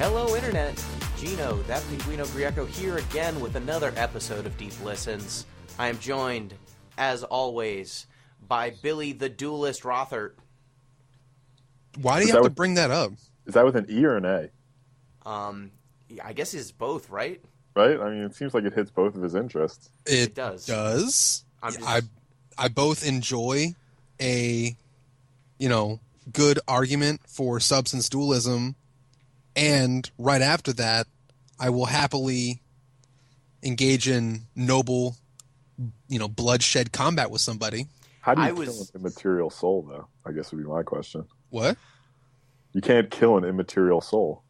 Hello, Internet. Gino, that Pinguino Greco here again with another episode of Deep Listens. I am joined, as always, by Billy the Duelist Rothert. Why do you have to bring that up? Is that with an E or an A? I guess it's both, right? Right? I mean, it seems like it hits both of his interests. It does. I both enjoy a, good argument for substance dualism, and right after that, I will happily engage in noble, bloodshed combat with somebody. How do you kill an immaterial soul, though? I guess would be my question. What? You can't kill an immaterial soul.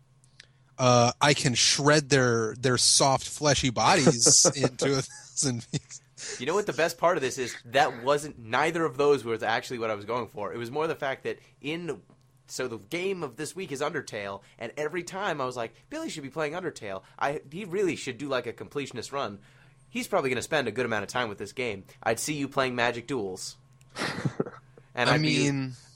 I can shred their soft, fleshy bodies into 1,000 pieces. You know what the best part of this is? Neither of those was actually what I was going for. It was more the fact that so the game of this week is Undertale, and every time I was like, Billy should be playing Undertale. He really should do like a completionist run. He's probably going to spend a good amount of time with this game. I'd see you playing Magic Duels. And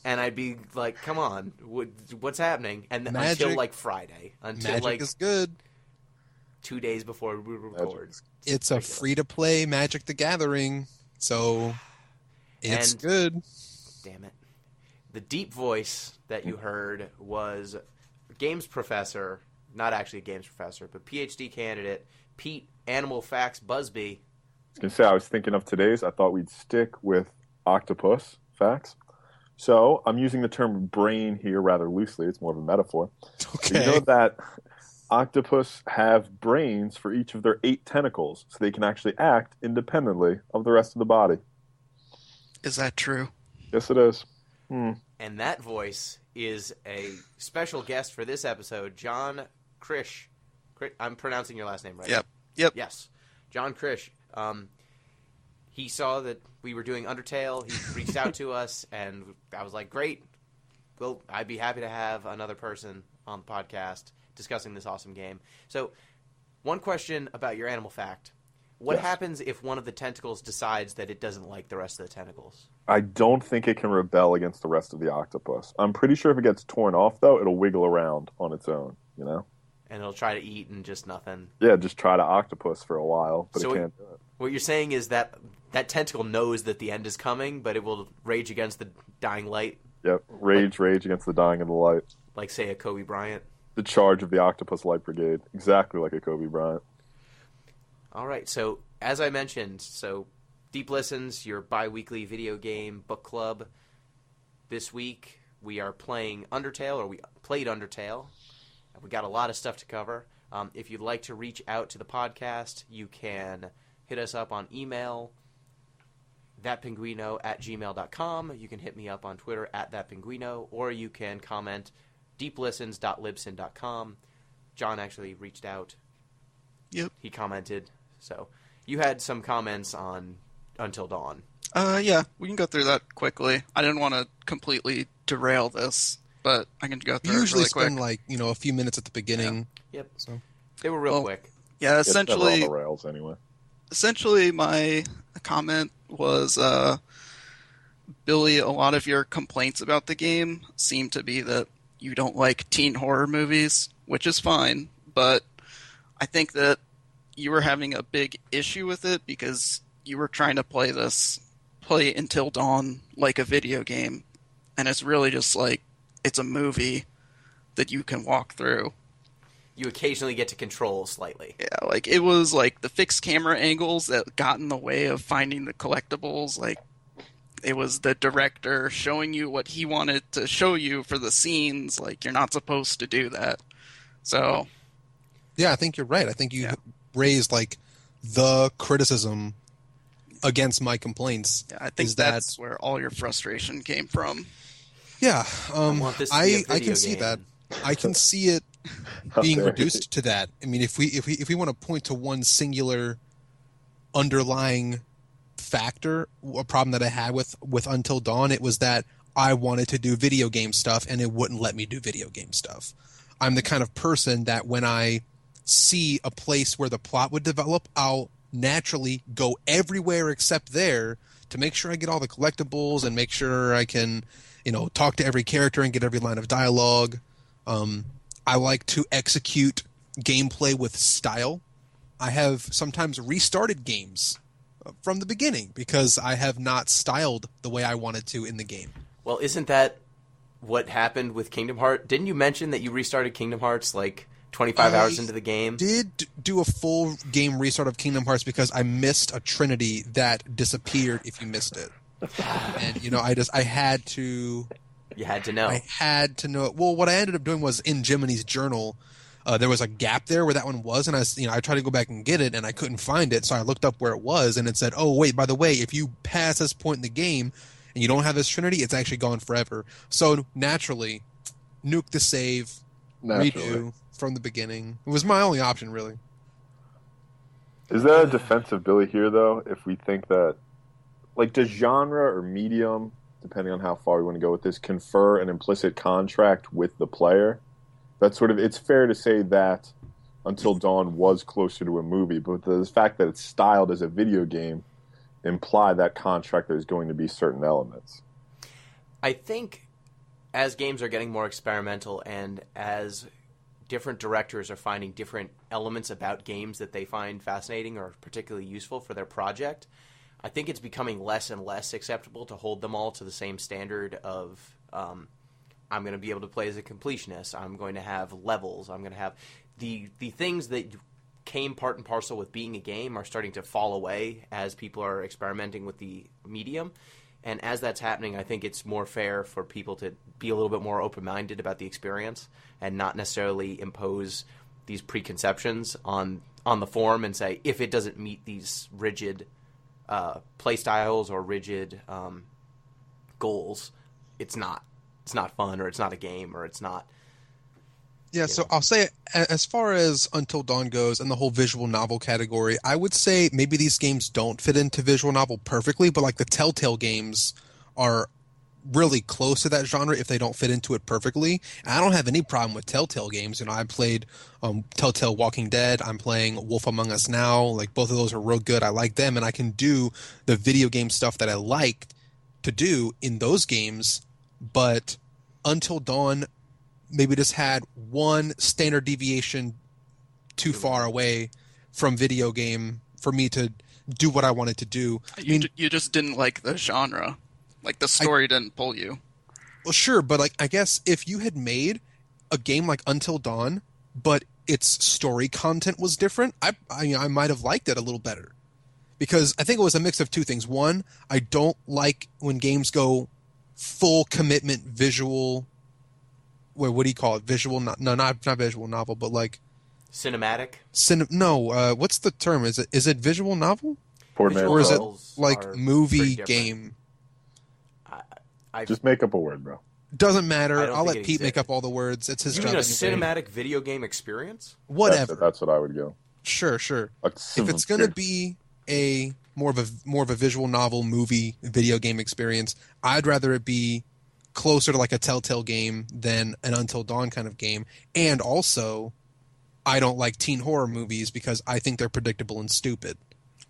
I'd be like, come on, what's happening? And until like Friday. Magic is good. 2 days before we record. It's a free-to-play Magic the Gathering, so it's good. Damn it. The deep voice that you heard was games professor, not actually a games professor, but PhD candidate, Pete Animal Facts Busby. I was going to say, I was thinking of today's. I thought we'd stick with octopus facts. So I'm using the term brain here rather loosely. It's more of a metaphor. Okay. You know that octopus have brains for each of their 8 tentacles, so they can actually act independently of the rest of the body. Is that true? Yes, it is. And that voice is a special guest for this episode, John Krish. I'm pronouncing your last name right? Yep. Yes. John Krish. He saw that we were doing Undertale. He reached out to us, and I was like, great. Well, I'd be happy to have another person on the podcast discussing this awesome game. So, one question about your animal fact. What happens if one of the tentacles decides that it doesn't like the rest of the tentacles? I don't think it can rebel against the rest of the octopus. I'm pretty sure if it gets torn off, though, it'll wiggle around on its own, And it'll try to eat and just nothing. Yeah, just try to octopus for a while, but it can't do it. What you're saying is that tentacle knows that the end is coming, but it will rage against the dying light? Yep, rage against the dying of the light. Like, say, a Kobe Bryant? The charge of the Octopus Light Brigade. Exactly like a Kobe Bryant. All right, so as I mentioned, Deep Listens, your bi-weekly video game book club. This week we are playing Undertale, or we played Undertale. We got a lot of stuff to cover. If you'd like to reach out to the podcast, you can hit us up on email, thatpinguino@gmail.com. You can hit me up on Twitter @thatpinguino, or you can comment deeplistens.libsyn.com. John actually reached out. Yep. He commented. So you had some comments on Until Dawn. Yeah, we can go through that quickly. I didn't want to completely derail this, but I can go through it really quick. Usually spend a few minutes at the beginning. Yeah. Yep. So they were real quick. Yeah, essentially. On the rails anyway. Essentially, my comment was, Billy, a lot of your complaints about the game seem to be that you don't like teen horror movies, which is fine, but I think that you were having a big issue with it because you were trying to play Until Dawn like a video game, and it's really just like it's a movie that you can walk through. You occasionally get to control slightly. Yeah, like it was like the fixed camera angles that got in the way of finding the collectibles. Like it was the director showing you what he wanted to show you for the scenes. Like you're not supposed to do that. So yeah, I think you're right. I think you raised the criticism against my complaints. Yeah, I think that's where all your frustration came from. Yeah, I can see that. I can see it being reduced to that. I mean, if we want to point to one singular underlying factor, a problem that I had with Until Dawn, it was that I wanted to do video game stuff and it wouldn't let me do video game stuff. I'm the kind of person that when I see a place where the plot would develop, I'll naturally go everywhere except there to make sure I get all the collectibles and make sure I can, talk to every character and get every line of dialogue. I like to execute gameplay with style. I have sometimes restarted games from the beginning because I have not styled the way I wanted to in the game. Well, isn't that what happened with Kingdom Hearts? Didn't you mention that you restarted Kingdom Hearts like 25 hours into the game? Did do a full game restart of Kingdom Hearts because I missed a trinity that disappeared if you missed it. And, you know, I had to... You had to know. I had to know it. Well, what I ended up doing was in Jiminy's journal, there was a gap there where that one was, and I tried to go back and get it, and I couldn't find it, so I looked up where it was, and it said, oh, wait, by the way, if you pass this point in the game and you don't have this trinity, it's actually gone forever. So, naturally, nuke the save, redo from the beginning. It was my only option, really. Is there a defensive Billy here, though, if we think that, like, does genre or medium, depending on how far we want to go with this, confer an implicit contract with the player? That's sort of, it's fair to say that Until Dawn was closer to a movie, but the fact that it's styled as a video game imply that contract there's going to be certain elements. I think as games are getting more experimental and as different directors are finding different elements about games that they find fascinating or particularly useful for their project, I think it's becoming less and less acceptable to hold them all to the same standard of I'm going to be able to play as a completionist. I'm going to have levels. I'm going to have the things that came part and parcel with being a game are starting to fall away as people are experimenting with the medium. And as that's happening, I think it's more fair for people to be a little bit more open-minded about the experience and not necessarily impose these preconceptions on the form and say, if it doesn't meet these rigid play styles or rigid goals, it's not fun, or it's not a game, or it's not. Yeah, so I'll say, as far as Until Dawn goes and the whole visual novel category, I would say maybe these games don't fit into visual novel perfectly, but like the Telltale games are really close to that genre if they don't fit into it perfectly. And I don't have any problem with Telltale games. You know, I played Telltale Walking Dead. I'm playing Wolf Among Us now. Like, both of those are real good. I like them, and I can do the video game stuff that I like to do in those games. But Until Dawn maybe just had one standard deviation too far away from video game for me to do what I wanted to do. You just didn't like the genre. Like, the story didn't pull you. Well, sure, but like, I guess if you had made a game like Until Dawn, but its story content was different, I might have liked it a little better. Because I think it was a mix of two things. One, I don't like when games go full commitment visual. What do you call it? Visual? Not visual novel, but like Cinematic? What's the term? Is it visual novel? Or is it like movie game? Just make up a word, bro. Doesn't matter. I'll let Pete make up all the words. It's his job. You mean a cinematic video game experience? Whatever. That's what I would go. Sure. If it's going to be a more of a visual novel movie video game experience, I'd rather it be closer to like a Telltale game than an Until Dawn kind of game. And also, I don't like teen horror movies because I think they're predictable and stupid.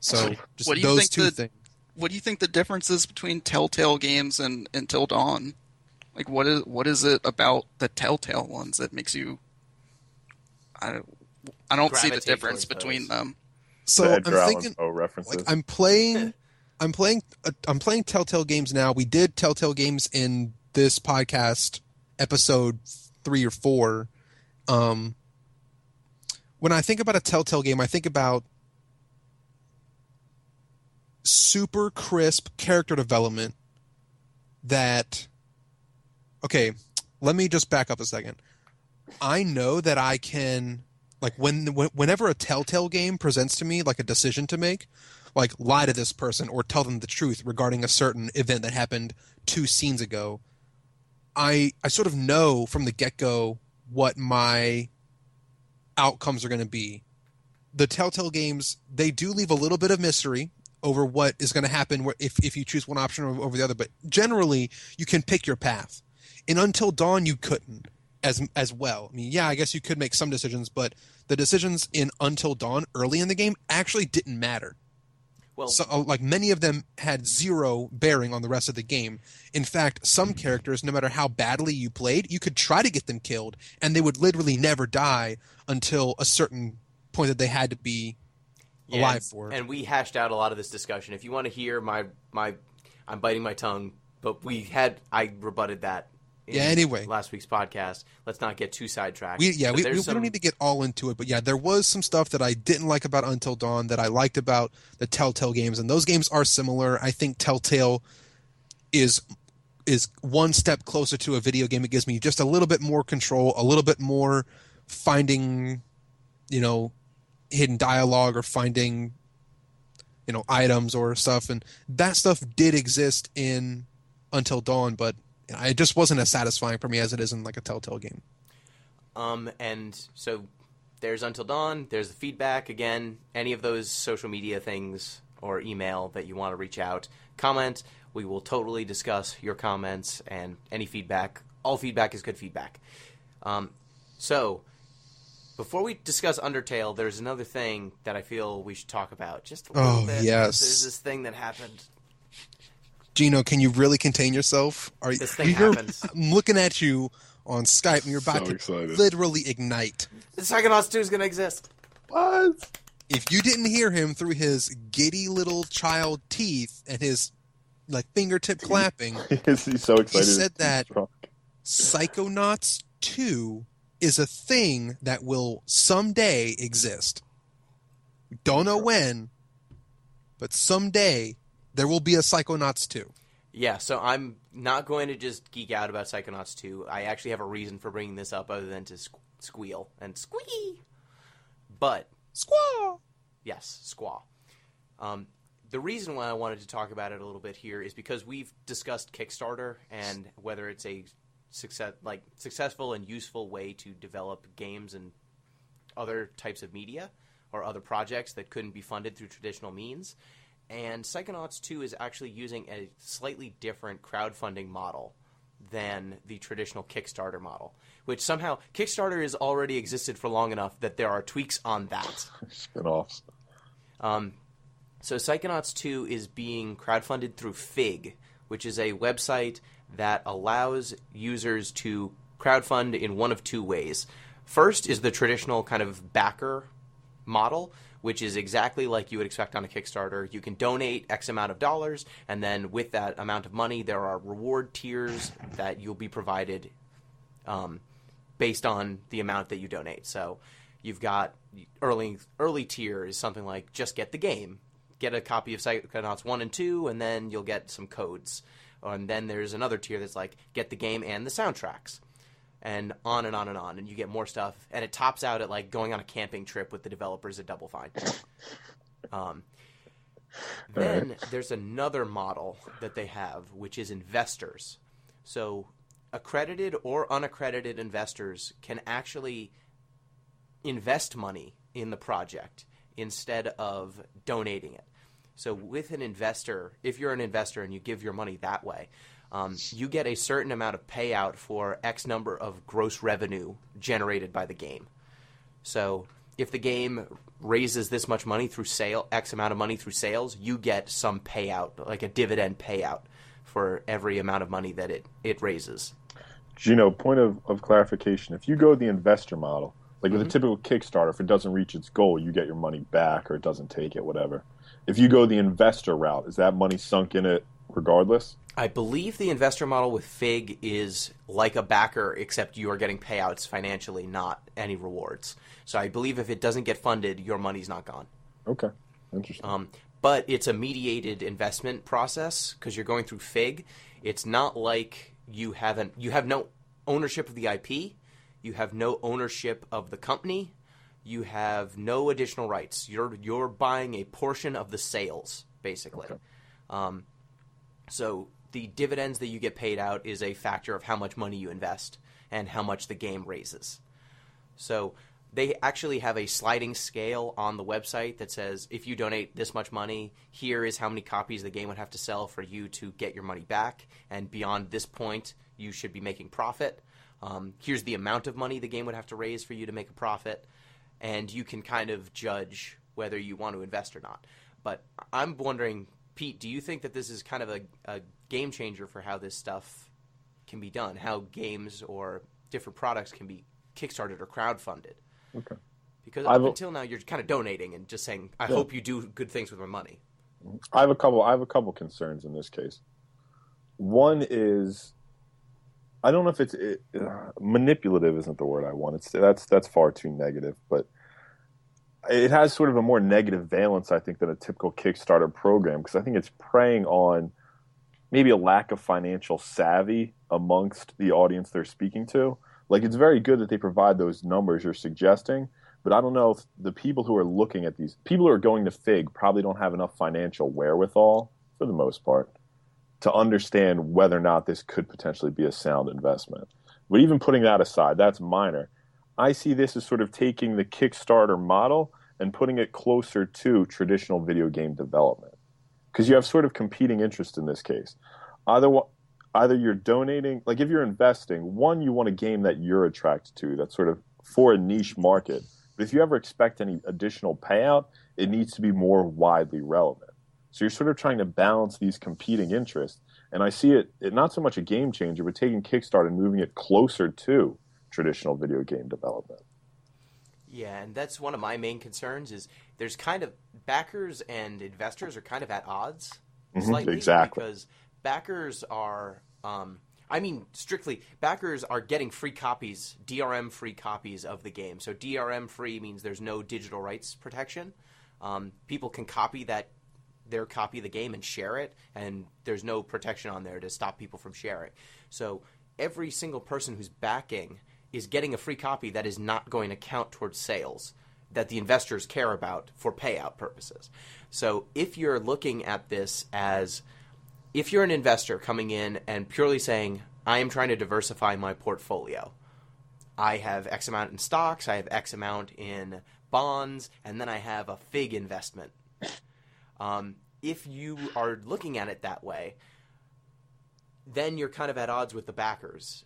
So just those two things. What do you think the difference is between Telltale games and Until Dawn? Like, what is it about the Telltale ones that makes you? I don't see the difference between them. So I'm thinking, references. like, I'm playing Telltale games now. We did Telltale games in this podcast, episode 3 or 4. When I think about a Telltale game, I think about super crisp character development that... Okay, let me just back up a second. I know that I can... Like, whenever a Telltale game presents to me, like, a decision to make, like, lie to this person or tell them the truth regarding a certain event that happened 2 scenes ago, I sort of know from the get-go what my outcomes are going to be. The Telltale games, they do leave a little bit of mystery over what is going to happen if you choose one option over the other, but generally, you can pick your path. In Until Dawn, you couldn't as well. I mean, yeah, I guess you could make some decisions, but the decisions in Until Dawn early in the game actually didn't matter. Well, So, like many of them had zero bearing on the rest of the game. In fact, some characters, no matter how badly you played, you could try to get them killed, and they would literally never die until a certain point that they had to be alive for. And we hashed out a lot of this discussion. If you want to hear my I'm biting my tongue, but I rebutted that in anyway. last week's podcast. Let's not get too sidetracked. We don't need to get all into it, but yeah, there was some stuff that I didn't like about Until Dawn that I liked about the Telltale games, and those games are similar. I think Telltale is one step closer to a video game. It gives me just a little bit more control, a little bit more finding, hidden dialogue or finding, items or stuff, and that stuff did exist in Until Dawn, but it just wasn't as satisfying for me as it is in like a Telltale game. And so there's Until Dawn, there's the feedback. Again, any of those social media things or email that you want to reach out, comment. We will totally discuss your comments and any feedback. All feedback is good feedback. So before we discuss Undertale, there's another thing that I feel we should talk about. Just a little bit. Yes. There's this thing that happened. Gino, can you really contain yourself? This thing happens. I'm looking at you on Skype, and you're about to literally ignite. The Psychonauts 2 is going to exist. What? If you didn't hear him through his giddy little child teeth and his fingertip clapping, He's so excited. He said that Psychonauts 2 is a thing that will someday exist. We don't know when, but someday there will be a Psychonauts 2. Yeah, so I'm not going to just geek out about Psychonauts 2. I actually have a reason for bringing this up other than to squeal and squee. But Squaw! Yes, squaw. The reason why I wanted to talk about it a little bit here is because we've discussed Kickstarter and whether it's a successful and useful way to develop games and other types of media or other projects that couldn't be funded through traditional means. And Psychonauts 2 is actually using a slightly different crowdfunding model than the traditional Kickstarter model, which somehow Kickstarter has already existed for long enough that there are tweaks on that. Spin-offs. So Psychonauts 2 is being crowdfunded through Fig, which is a website that allows users to crowdfund in one of two ways. First is the traditional kind of backer model, which is exactly like you would expect on a Kickstarter. You can donate X amount of dollars, and then with that amount of money, there are reward tiers that you'll be provided based on the amount that you donate. So you've got early tier is something like just get the game. Get a copy of Psychonauts 1 and 2, and then you'll get some codes. And then there's another tier that's like, get the game and the soundtracks. And on and on and on. And you get more stuff. And it tops out at like going on a camping trip with the developers at Double Fine. Then there's another model that they have, which is investors. So accredited or unaccredited investors can actually invest money in the project instead of donating it. So with an investor, if you're an investor and you give your money that way, you get a certain amount of payout for X number of gross revenue generated by the game. So if the game raises this much money through X amount of money through sales, you get some payout, like a dividend payout for every amount of money that it raises. Gino, point of clarification. If you go the investor model, like with a typical Kickstarter, if it doesn't reach its goal, you get your money back or it doesn't take it, whatever. If you go the investor route, is that money sunk in it regardless? I believe the investor model with Fig is like a backer, except you are getting payouts financially, not any rewards. So I believe if it doesn't get funded, your money's not gone. Okay, interesting. But it's a mediated investment process because you're going through Fig. It's not like you have no ownership of the IP. You have no ownership of the company. You have no additional rights. You're buying a portion of the sales, basically. Okay. So the dividends that you get paid out is a factor of how much money you invest and how much the game raises. So they actually have a sliding scale on the website that says if you donate this much money, here is how many copies the game would have to sell for you to get your money back. And beyond this point, you should be making profit. Here's the amount of money the game would have to raise for you to make a profit. And you can kind of judge whether you want to invest or not. But I'm wondering, Pete, do you think that this is kind of a game changer for how this stuff can be done, how games or different products can be kickstarted or crowdfunded? Okay. Because up until now, you're kind of donating and just saying, I hope you do good things with my money. I have a couple concerns in this case. One is, I don't know if it's manipulative isn't the word I want. That's far too negative, but it has sort of a more negative valence, I think, than a typical Kickstarter program, because I think it's preying on maybe a lack of financial savvy amongst the audience they're speaking to. Like, it's very good that they provide those numbers you're suggesting, but I don't know if the people who are looking at these, people who are going to FIG probably don't have enough financial wherewithal, for the most part, to understand whether or not this could potentially be a sound investment. But even putting that aside, that's minor. I see this as sort of taking the Kickstarter model and putting it closer to traditional video game development. Because you have sort of competing interests in this case. Either you're donating, like if you're investing, one, you want a game that you're attracted to, that's sort of for a niche market. But if you ever expect any additional payout, it needs to be more widely relevant. So you're sort of trying to balance these competing interests. And I see it not so much a game changer, but taking Kickstarter and moving it closer to traditional video game development. Yeah, and that's one of my main concerns is there's kind of backers and investors are kind of at odds slightly. Exactly. Because backers are, strictly, backers are getting free copies, DRM free copies of the game. So DRM free means there's no digital rights protection. People can copy their copy of the game and share it, and there's no protection on there to stop people from sharing. So every single person who's backing is getting a free copy that is not going to count towards sales that the investors care about for payout purposes. So if you're looking at this as, if you're an investor coming in and purely saying, I am trying to diversify my portfolio. I have X amount in stocks, I have X amount in bonds, and then I have a FIG investment. If you are looking at it that way, then you're kind of at odds with the backers.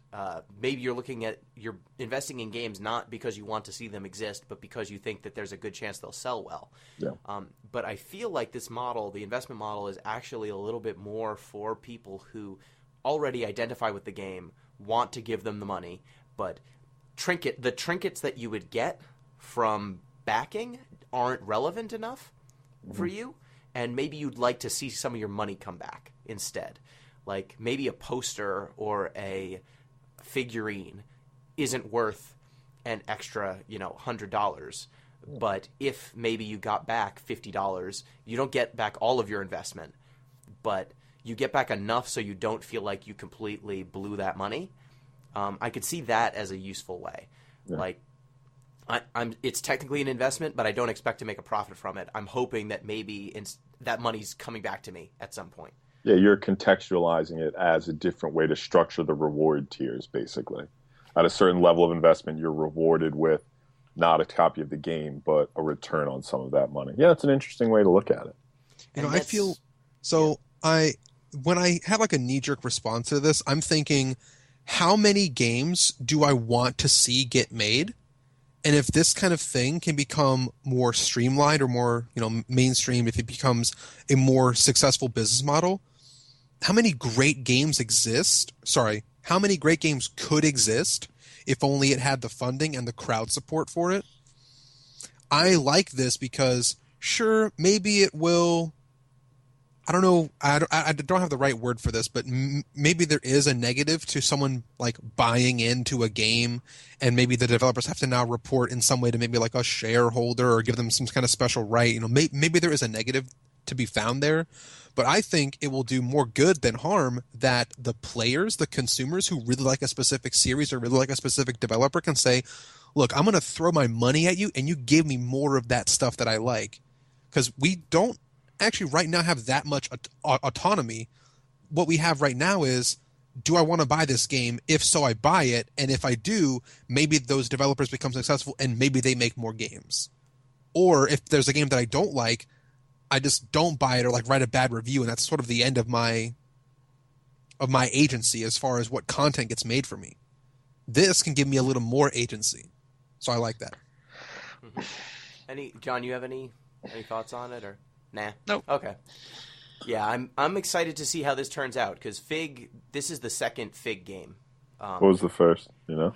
Maybe you're investing in games not because you want to see them exist, but because you think that there's a good chance they'll sell well. Yeah. But I feel like this model, the investment model, is actually a little bit more for people who already identify with the game, want to give them the money, but the trinkets that you would get from backing aren't relevant enough for you, and maybe you'd like to see some of your money come back instead. Like maybe a poster or a figurine isn't worth an extra, $100. But if maybe you got back $50, you don't get back all of your investment, but you get back enough so you don't feel like you completely blew that money. I could see that as a useful way. Yeah. Like, it's technically an investment, but I don't expect to make a profit from it. I'm hoping that maybe that money's coming back to me at some point. Yeah, you're contextualizing it as a different way to structure the reward tiers, basically. At a certain level of investment, you're rewarded with not a copy of the game, but a return on some of that money. Yeah, it's an interesting way to look at it. I feel so. Yeah. When I have like a knee-jerk response to this, I'm thinking, how many games do I want to see get made? And if this kind of thing can become more streamlined or more, mainstream, if it becomes a more successful business model, how many great games exist? Sorry, how many great games could exist if only it had the funding and the crowd support for it? I like this because, sure, maybe it will. I don't know. I don't have the right word for this, but maybe there is a negative to someone like buying into a game, and maybe the developers have to now report in some way to maybe like a shareholder or give them some kind of special right. Maybe there is a negative to be found there, but I think it will do more good than harm that the players, the consumers who really like a specific series or really like a specific developer can say, look, I'm going to throw my money at you and you give me more of that stuff that I like. Because we don't actually right now have that much autonomy. What we have right now is, do I want to buy this game? If so, I buy it. And if I do, maybe those developers become successful and maybe they make more games. Or if there's a game that I don't like, I just don't buy it or like write a bad review. And that's sort of the end of my agency as far as what content gets made for me. This can give me a little more agency. So I like that. John, you have any thoughts on it, or Nah. Nope. Okay. Yeah, I'm excited to see how this turns out because Fig. This is the second Fig game. What was the first? I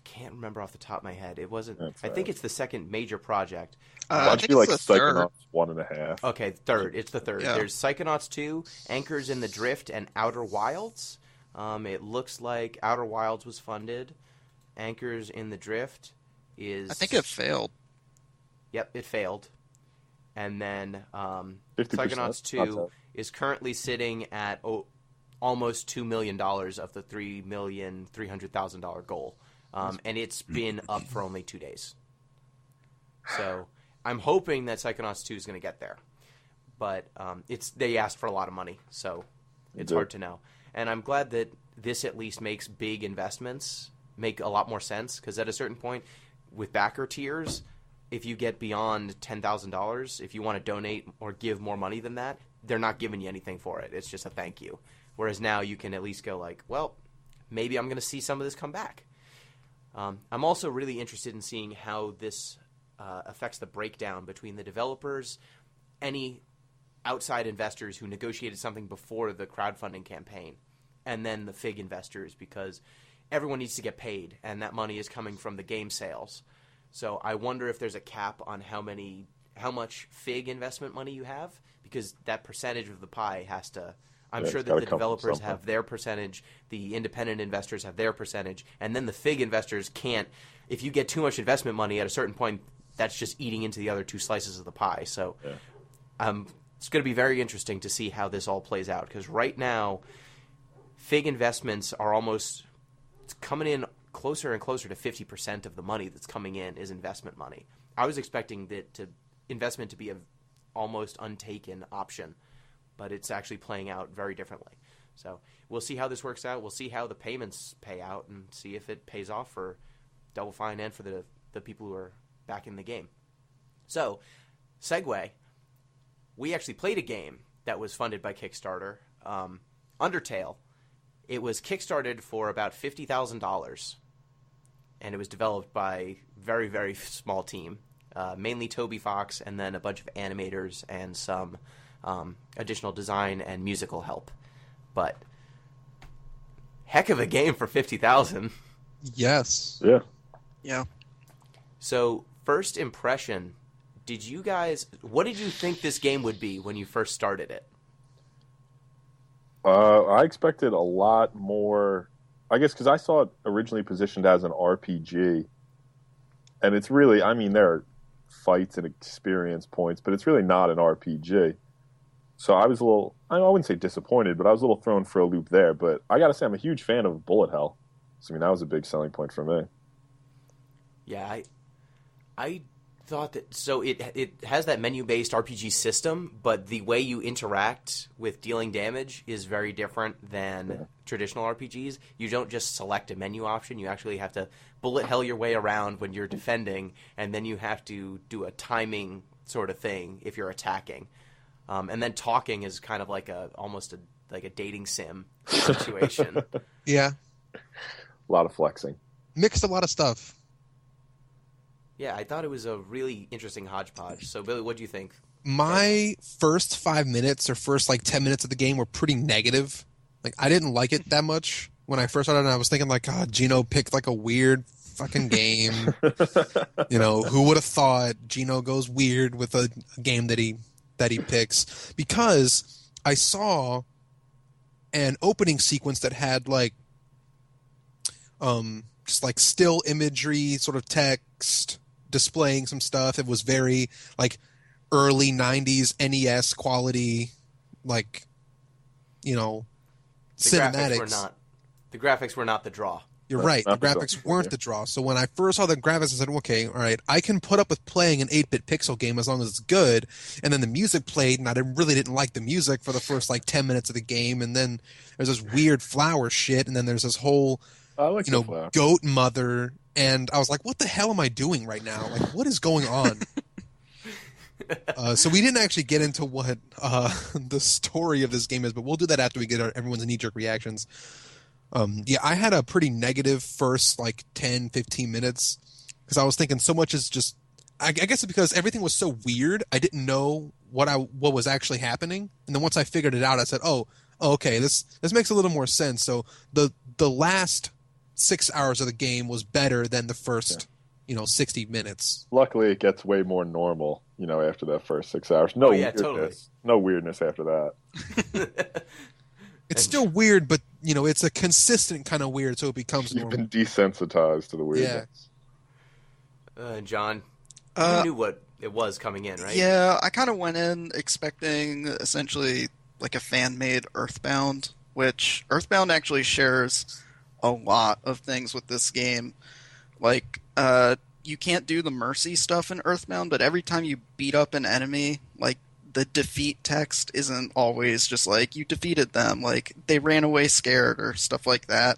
can't remember off the top of my head. It wasn't. That's I all think right. it's the second major project. Why I don't think you be it's like the third. Psychonauts 1.5? Okay, third. It's the third. Yeah. There's Psychonauts 2, Anchors in the Drift, and Outer Wilds. It looks like Outer Wilds was funded. Anchors in the Drift is... I think it failed. Yep, it failed. And then 50%. Psychonauts 2 Not is currently sitting at almost $2 million of the $3,300,000 goal. And it's been up for only 2 days. So I'm hoping that Psychonauts 2 is going to get there. But they asked for a lot of money, so it's hard to know. And I'm glad that this at least makes big investments make a lot more sense, because at a certain point, with backer tiers, if you get beyond $10,000, if you want to donate or give more money than that, they're not giving you anything for it. It's just a thank you. Whereas now you can at least go like, well, maybe I'm going to see some of this come back. I'm also really interested in seeing how this affects the breakdown between the developers, any outside investors who negotiated something before the crowdfunding campaign, and then the Fig investors, because everyone needs to get paid, and that money is coming from the game sales. So I wonder if there's a cap on how much Fig investment money you have, because that percentage of the pie has to... I'm sure that the developers have their percentage, the independent investors have their percentage, and then the Fig investors can't... If you get too much investment money at a certain point, that's just eating into the other two slices of the pie. So it's going to be very interesting to see how this all plays out, because right now, Fig investments are almost coming in closer and closer to 50% of the money that's coming in is investment money. I was expecting investment to be an almost untaken option, but it's actually playing out very differently. So we'll see how this works out. We'll see how the payments pay out and see if it pays off for Double Fine and for the people who are back in the game. So, segue. We actually played a game that was funded by Kickstarter, Undertale. It was kickstarted for about $50,000, and it was developed by a very, very small team, mainly Toby Fox, and then a bunch of animators and some additional design and musical help. But heck of a game for $50,000. Yes. Yeah. Yeah. So, first impression, what did you think this game would be when you first started it? I expected a lot more, I guess, because I saw it originally positioned as an RPG. And it's really, I mean, there are fights and experience points, but it's really not an RPG. So I was a little, I wouldn't say disappointed, but I was a little thrown for a loop there. But I got to say, I'm a huge fan of bullet hell. So, I mean, that was a big selling point for me. Yeah, I thought that, so it has that menu-based RPG system, but the way you interact with dealing damage is very different than traditional RPGs. You don't just select a menu option. You actually have to bullet hell your way around when you're defending, and then you have to do a timing sort of thing if you're attacking. And then talking is kind of like almost a dating sim situation. Yeah. A lot of flexing. Mixed a lot of stuff. Yeah, I thought it was a really interesting hodgepodge. So, Billy, what do you think? My first 5 minutes or first 10 minutes of the game were pretty negative. I didn't like it that much when I first started, and I was thinking God, Gino picked a weird fucking game. Who would have thought Gino goes weird with a game that he picks? Because I saw an opening sequence that had just still imagery, sort of text displaying some stuff. It was very early 90s NES quality, cinematics. The graphics were not the draw. You're right. The graphics weren't the draw. So when I first saw the graphics, I said, okay, all right, I can put up with playing an 8-bit pixel game as long as it's good. And then the music played, and I really didn't like the music for the first 10 minutes of the game. And then there's this weird flower shit, and then there's this whole goat mother, and I was like, what the hell am I doing right now? What is going on? So we didn't actually get into what the story of this game is, but we'll do that after we get everyone's knee-jerk reactions. I had a pretty negative first 10, 15 minutes, because I was thinking so much is just, I guess it's because everything was so weird, I didn't know what was actually happening. And then once I figured it out, I said, "Oh, okay, this makes a little more sense." So the last 6 hours of the game was better than the first 60 minutes. Luckily, it gets way more normal, after that first 6 hours. No weirdness. Totally. No weirdness after that. It's still weird, but it's a consistent kind of weird, so it becomes You've normal. been desensitized to the weirdness. John, you knew what it was coming in, right? Yeah, I kind of went in expecting essentially like a fan-made Earthbound, which Earthbound actually shares a lot of things with this game. Like, you can't do the mercy stuff in Earthbound, but every time you beat up an enemy, like, the defeat text isn't always just like, you defeated them, like, they ran away scared or stuff like that.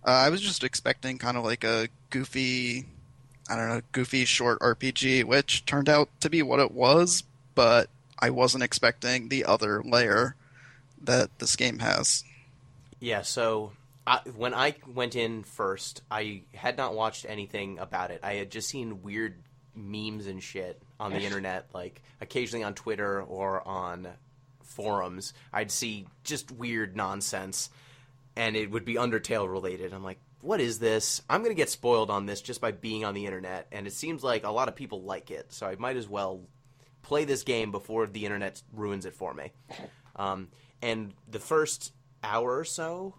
I was just expecting kind of like a goofy short RPG, which turned out to be what it was, but I wasn't expecting the other layer that this game has. Yeah, so when I went in first, I had not watched anything about it. I had just seen weird memes and shit on the internet, like occasionally on Twitter or on forums. I'd see just weird nonsense, and it would be Undertale related. I'm like, what is this? I'm going to get spoiled on this just by being on the internet, and it seems like a lot of people like it, so I might as well play this game before the internet ruins it for me. And the first hour or so,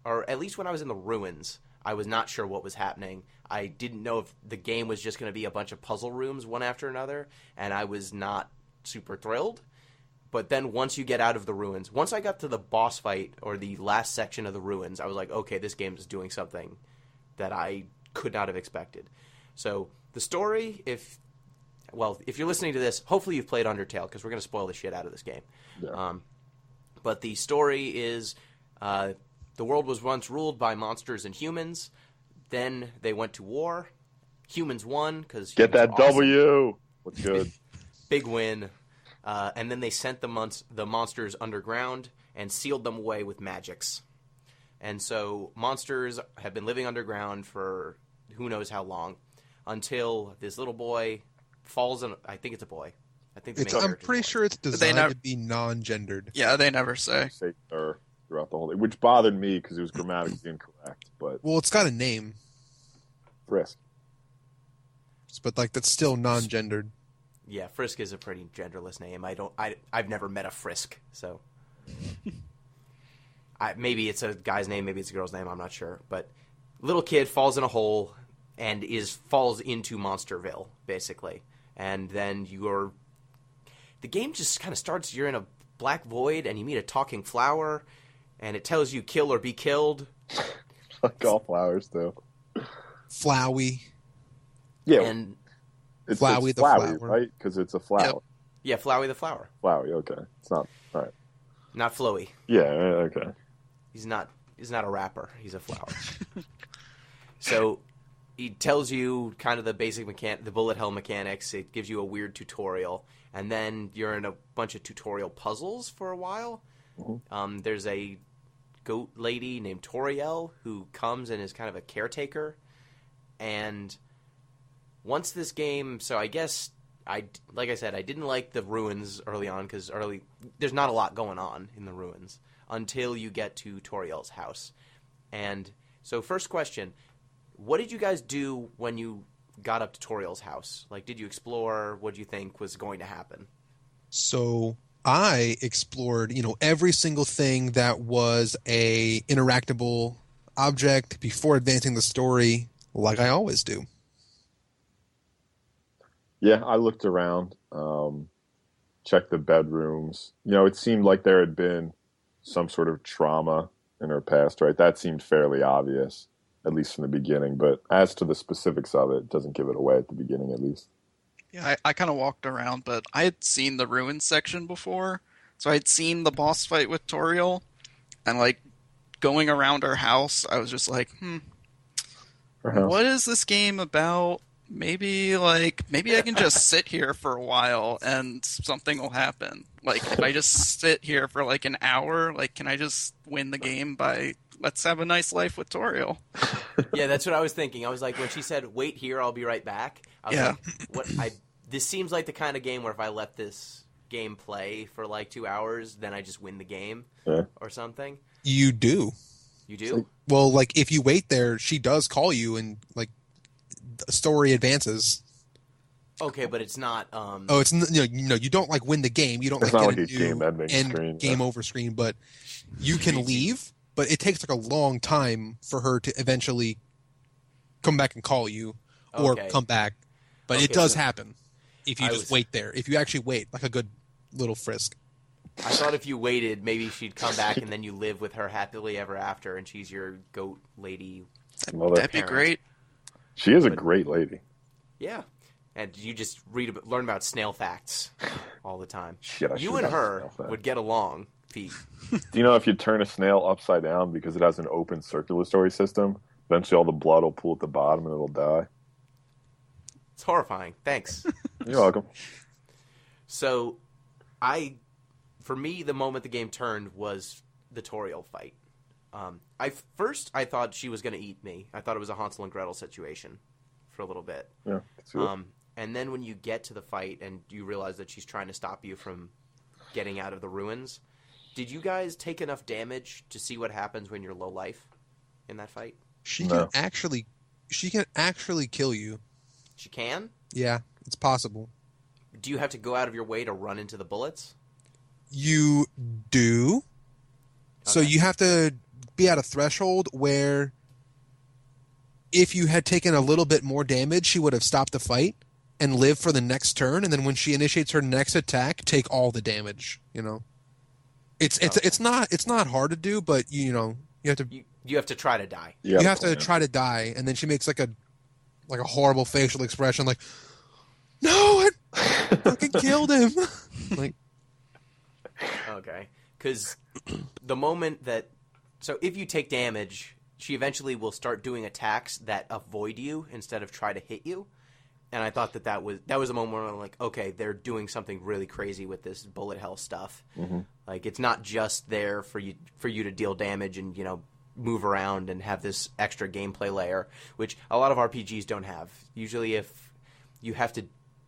or at least when I was in the ruins, I was not sure what was happening. I didn't know if the game was just going to be a bunch of puzzle rooms one after another, and I was not super thrilled. But then once you get out of the ruins, once I got to the boss fight or the last section of the ruins, I was like, okay, this game is doing something that I could not have expected. So the story, if you're listening to this, hopefully you've played Undertale, because we're going to spoil the shit out of this game. Yeah. But the story is the world was once ruled by monsters and humans. Then they went to war. Humans won because Get that awesome. W. What's good? Big win. And then they sent the monsters underground and sealed them away with magics. And so monsters have been living underground for who knows how long, until this little boy falls in. I think it's a boy. I think I'm pretty sure it's designed to be non-gendered. Yeah, they never say. Say "er" throughout the whole thing, which bothered me because it was grammatically incorrect. But Well, it's got a name, Frisk. but that's still non-gendered. Yeah, Frisk is a pretty genderless name. I've never met a Frisk, so maybe it's a guy's name, maybe it's a girl's name. I'm not sure. But little kid falls in a hole and falls into Monsterville, basically, and then the game just kind of starts. You're in a black void, and you meet a talking flower, and it tells you kill or be killed. Like all flowers, though. Flowey. Yeah, And it's Flowey the flower, flower. right? Because it's a flower. Yep. yeah, Flowey the flower, Flowey, okay. It's not all right. not Floey. Yeah, okay. He's not a rapper. He's a flower. So he tells you kind of the basic the bullet hell mechanics. It gives you a weird tutorial, and then you're in a bunch of tutorial puzzles for a while. Mm-hmm. There's a goat lady named Toriel who comes and is kind of a caretaker. And once this game, so I guess like I said, I didn't like the ruins early on because there's not a lot going on in the ruins until you get to Toriel's house. And so first question, what did you guys do when you got up to Toriel's house? Like, did you explore? What did you think was going to happen? So I explored, every single thing that was a interactable object before advancing the story, like I always do. Yeah, I looked around, checked the bedrooms. It seemed like there had been some sort of trauma in her past, right? That seemed fairly obvious, at least from the beginning. But as to the specifics of it doesn't give it away at the beginning, at least. Yeah, I kind of walked around, but I had seen the ruins section before. So I had seen the boss fight with Toriel, and going around her house, I was just like, what is this game about? Maybe I can just sit here for a while and something will happen. If I just sit here for an hour, can I just win the game by let's have a nice life with Toriel? Yeah, that's what I was thinking. I was like, when she said, wait here, I'll be right back. I was like, this seems like the kind of game where if I let this gameplay for like 2 hours, then I just win the game or something. You do. You do? Well, like if you wait there, she does call you, and like the story advances. Okay, but it's not. Oh, it's you don't like win the game. You don't It's like not get like a a new game ending screen, game over screen, but you can leave. But it takes like a long time for her to eventually come back and call you, or Okay. come back. But Okay, it does so happen if you just wait there. If you actually wait, like a good little frisk. I thought if you waited, maybe she'd come back and then you live with her happily ever after, and she's your goat lady. That'd be great. She is a great lady. Yeah. And you just learn about snail facts all the time. Shit, I you should've and done her snail fact. would get along, Pete. Do you know if you turn a snail upside down because it has an open circulatory system, eventually all the blood will pool at the bottom and it'll die? It's horrifying. Thanks. You're welcome. So, for me, the moment the game turned was the Toriel fight. I thought she was going to eat me. I thought it was a Hansel and Gretel situation for a little bit. Yeah. And then when you get to the fight and you realize that she's trying to stop you from getting out of the ruins, did you guys take enough damage to see what happens when you're low life in that fight? She can actually kill you. She can? Yeah, it's possible. Do you have to go out of your way to run into the bullets? You do. So you have to be at a threshold where if you had taken a little bit more damage, she would have stopped the fight and lived for the next turn, and then when she initiates her next attack, take all the damage, It's not hard to do, but you have to you have to try to die. you have to try to die, and then she makes like a horrible facial expression like, "No, I fucking killed him." Like, okay. Cuz the moment so if you take damage, she eventually will start doing attacks that avoid you instead of try to hit you. And I thought that was a moment where I'm like, okay, they're doing something really crazy with this bullet hell stuff. Mm-hmm. Like, it's not just there for you to deal damage and, move around and have this extra gameplay layer, which a lot of RPGs don't have. Usually if you have to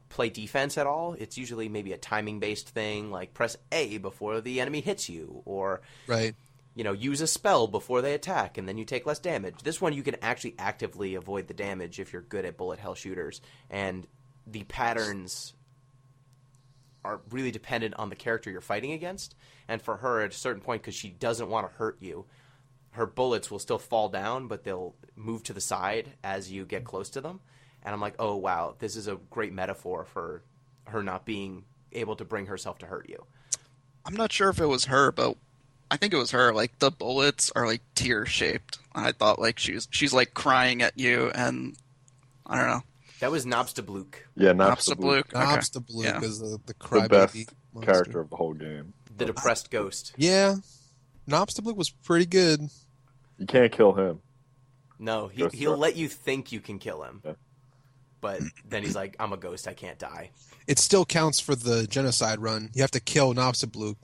play defense at all, it's usually maybe a timing-based thing, like press A before the enemy hits you, or right. Use a spell before they attack, and then you take less damage. This one, you can actually actively avoid the damage if you're good at bullet hell shooters, and the patterns are really dependent on the character you're fighting against. And for her, at a certain point, because she doesn't want to hurt you, her bullets will still fall down, but they'll move to the side as you get close to them. And I'm like, oh, wow, this is a great metaphor for her not being able to bring herself to hurt you. I'm not sure if it was her, but I think it was her. Like, the bullets are like tear shaped. I thought like she's like crying at you, and I don't know. That was Nobstabluk. Yeah, Nobstabluk. Nobstabluk is the the crybaby best monster. character of the whole game. The depressed ghost. Yeah, Nobstabluk was pretty good. You can't kill him. No, he'll let you think you can kill him. Yeah. But then he's like, I'm a ghost, I can't die. It still counts for the genocide run. You have to kill Nobstabluk.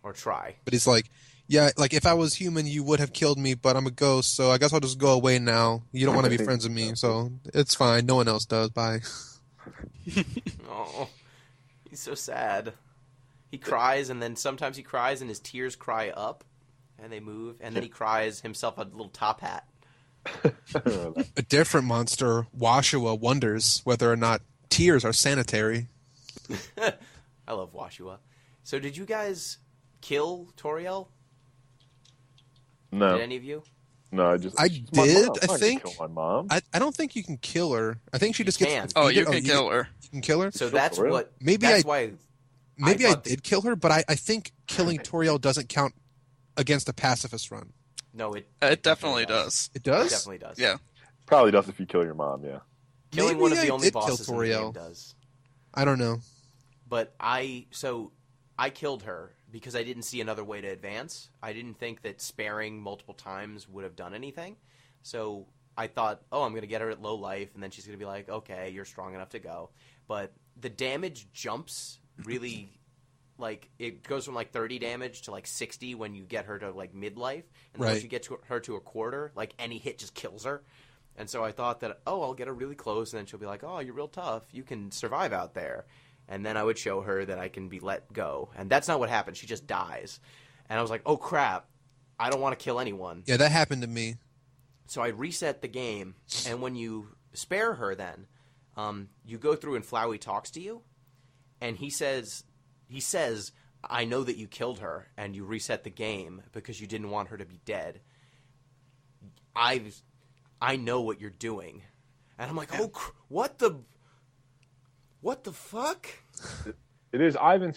Or try. But he's like, yeah, like if I was human, you would have killed me, but I'm a ghost, so I guess I'll just go away now. You don't want to be friends with me, so it's fine. No one else does. Bye. Oh, he's so sad. He cries, and then sometimes he cries, and his tears cry up, and they move, and then he cries himself a little top hat. A different monster, Washua, wonders whether or not tears are sanitary. I love Washua. So did you guys kill Toriel? No. Did any of you? No, I she's my did, mom. I I'm not gonna think. kill my mom. I don't think you can kill her. I think she just can. gets. Oh, you can kill her. You can kill her. So that's for real? what. Maybe that's why. Maybe I thought did kill her, but I think killing Toriel doesn't count against a pacifist run. No, it definitely does. It does? It definitely does. Yeah. Probably does if you kill your mom, yeah. Killing Maybe one of the I only did kill bosses in the game Toriel. does. I don't know. But I killed her because I didn't see another way to advance. I didn't think that sparing multiple times would have done anything. So I thought, oh, I'm going to get her at low life, and then she's going to be like, okay, you're strong enough to go. But the damage jumps really, like, it goes from, like, 30 damage to, like, 60 when you get her to, like, midlife. And then once Right. you get her to a quarter, like, any hit just kills her. And so I thought that, oh, I'll get her really close, and then she'll be like, oh, you're real tough. You can survive out there. and then I would show her that I can be let go. And that's not what happened. She just dies. And I was like, oh, crap. I don't want to kill anyone. Yeah, that happened to me. So I reset the game, and when you spare her then, you go through and Flowey talks to you, and he says, I know that you killed her, and you reset the game because you didn't want her to be dead. I know what you're doing. And I'm like, oh, what the fuck? It is. I don't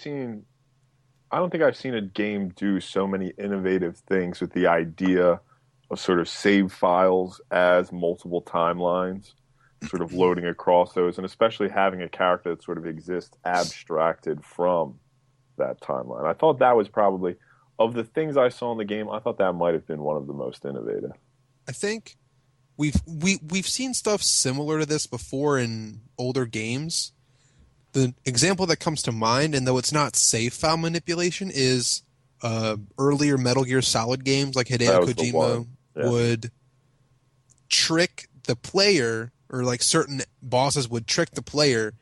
think I've seen a game do so many innovative things with the idea of sort of save files as multiple timelines, sort of loading across those, and especially having a character that sort of exists abstracted from that timeline. I thought that was probably, of the things I saw in the game, I thought that might have been one of the most innovative. I think we've seen stuff similar to this before in older games. The example that comes to mind, and though it's not save file manipulation, is earlier Metal Gear Solid games like Hideo Kojima would trick the player, or like certain bosses would trick the player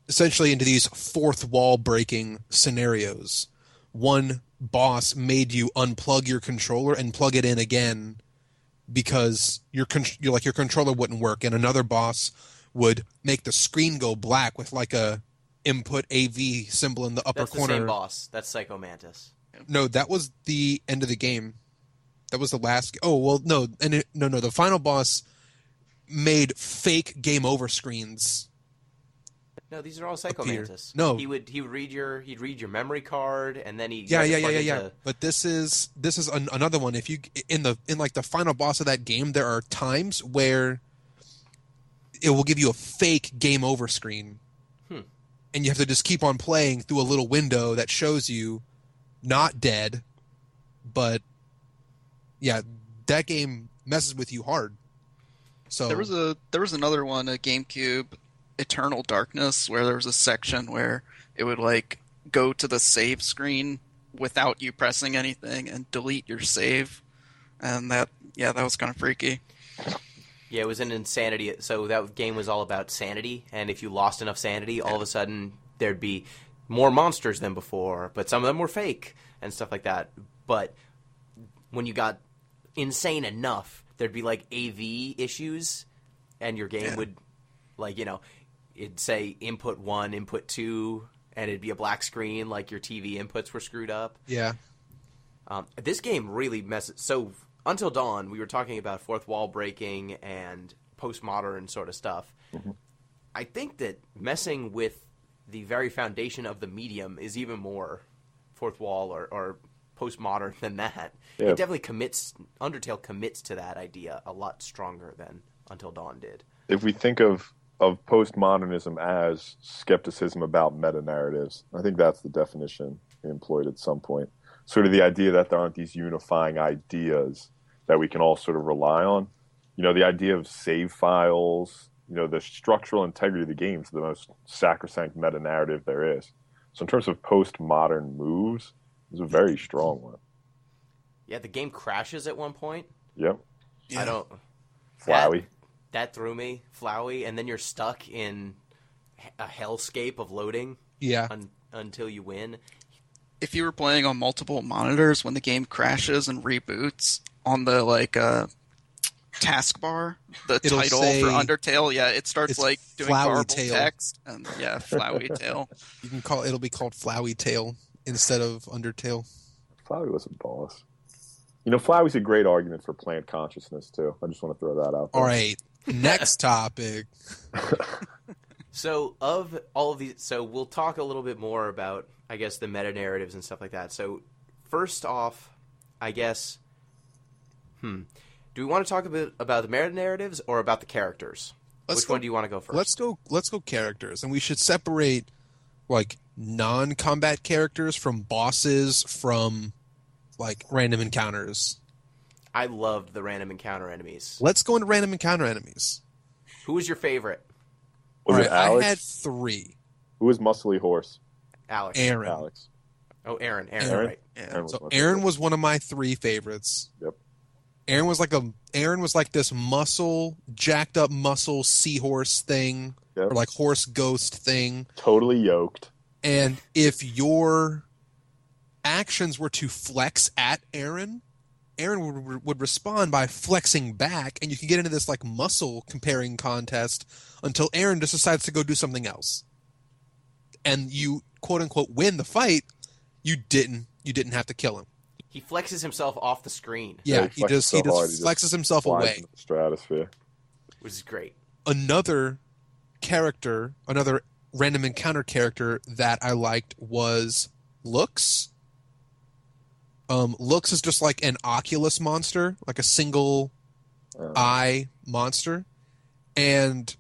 essentially into these fourth wall breaking scenarios. One boss made you unplug your controller and plug it in again because your controller wouldn't work, and another boss would make the screen go black with like a input AV symbol in the upper corner. That's the same boss. That's Psycho Mantis. No, that was the end of the game. That was the last. Oh well, no, no. The final boss made fake game over screens. No, these are all Psycho Mantis. No, he'd read your memory card, and then he yeah. But this is another one. If you in the final boss of that game, there are times where it will give you a fake game over screen, and you have to just keep on playing through a little window that shows you not dead, but yeah, that game messes with you hard. So there was another one, a GameCube, Eternal Darkness, where there was a section where it would like go to the save screen without you pressing anything and delete your save, and that was kind of freaky. Yeah, it was an insanity. So that game was all about sanity, and if you lost enough sanity, all of a sudden there'd be more monsters than before, but some of them were fake and stuff like that. But when you got insane enough, there'd be like AV issues, and your game would, like, it'd say input 1, input 2, and it'd be a black screen, like your TV inputs were screwed up. Yeah. This game really messes. So Until Dawn, we were talking about fourth wall breaking and postmodern sort of stuff. Mm-hmm. I think that messing with the very foundation of the medium is even more fourth wall or postmodern than that. Yeah. It definitely Undertale commits to that idea a lot stronger than Until Dawn did. If we think of postmodernism as skepticism about meta-narratives, I think that's the definition we employed at some point. Sort of the idea that there aren't these unifying ideas that we can all sort of rely on. The idea of save files, the structural integrity of the game is the most sacrosanct meta-narrative there is. So in terms of postmodern moves, it's a very strong one. Yeah, the game crashes at one point. Yep. Yeah. I don't... Flowey. That threw me, Flowey, and then you're stuck in a hellscape of loading until you win. If you were playing on multiple monitors, when the game crashes and reboots, on the taskbar, it'll title for Undertale, it starts like doing garbled text, and Flowey Tail. You can it'll be called Flowey Tail instead of Undertale. Flowey was a boss. Flowey's a great argument for plant consciousness too. I just want to throw that out there. All right, next topic. So of all of these, we'll talk a little bit more about, I guess, the meta narratives and stuff like that. So first off, I guess, do we want to talk a bit about the meta narratives or about the characters? Which one do you want to go first? Let's go characters, and we should separate like non-combat characters from bosses from like random encounters. I loved the random encounter enemies. Let's go into random encounter enemies. Who was your favorite? Was it Alex? I had 3. Who was Muscly Horse? Alex. Aaron. Oh, Aaron. Aaron. Right. Yeah. Aaron was one of my 3 favorites. Yep. Aaron was like this jacked up muscle seahorse thing, Yep. or like horse ghost thing. Totally yoked. And if your actions were to flex at Aaron would respond by flexing back, and you can get into this like muscle comparing contest until Aaron just decides to go do something else. And you quote unquote win the fight. You didn't have to kill him. He flexes himself off the screen. Yeah, he just flexes himself flies away. into the stratosphere. Which is great. Another random encounter character that I liked was Lux. Lux is just like an Oculus monster, like a single eye monster. And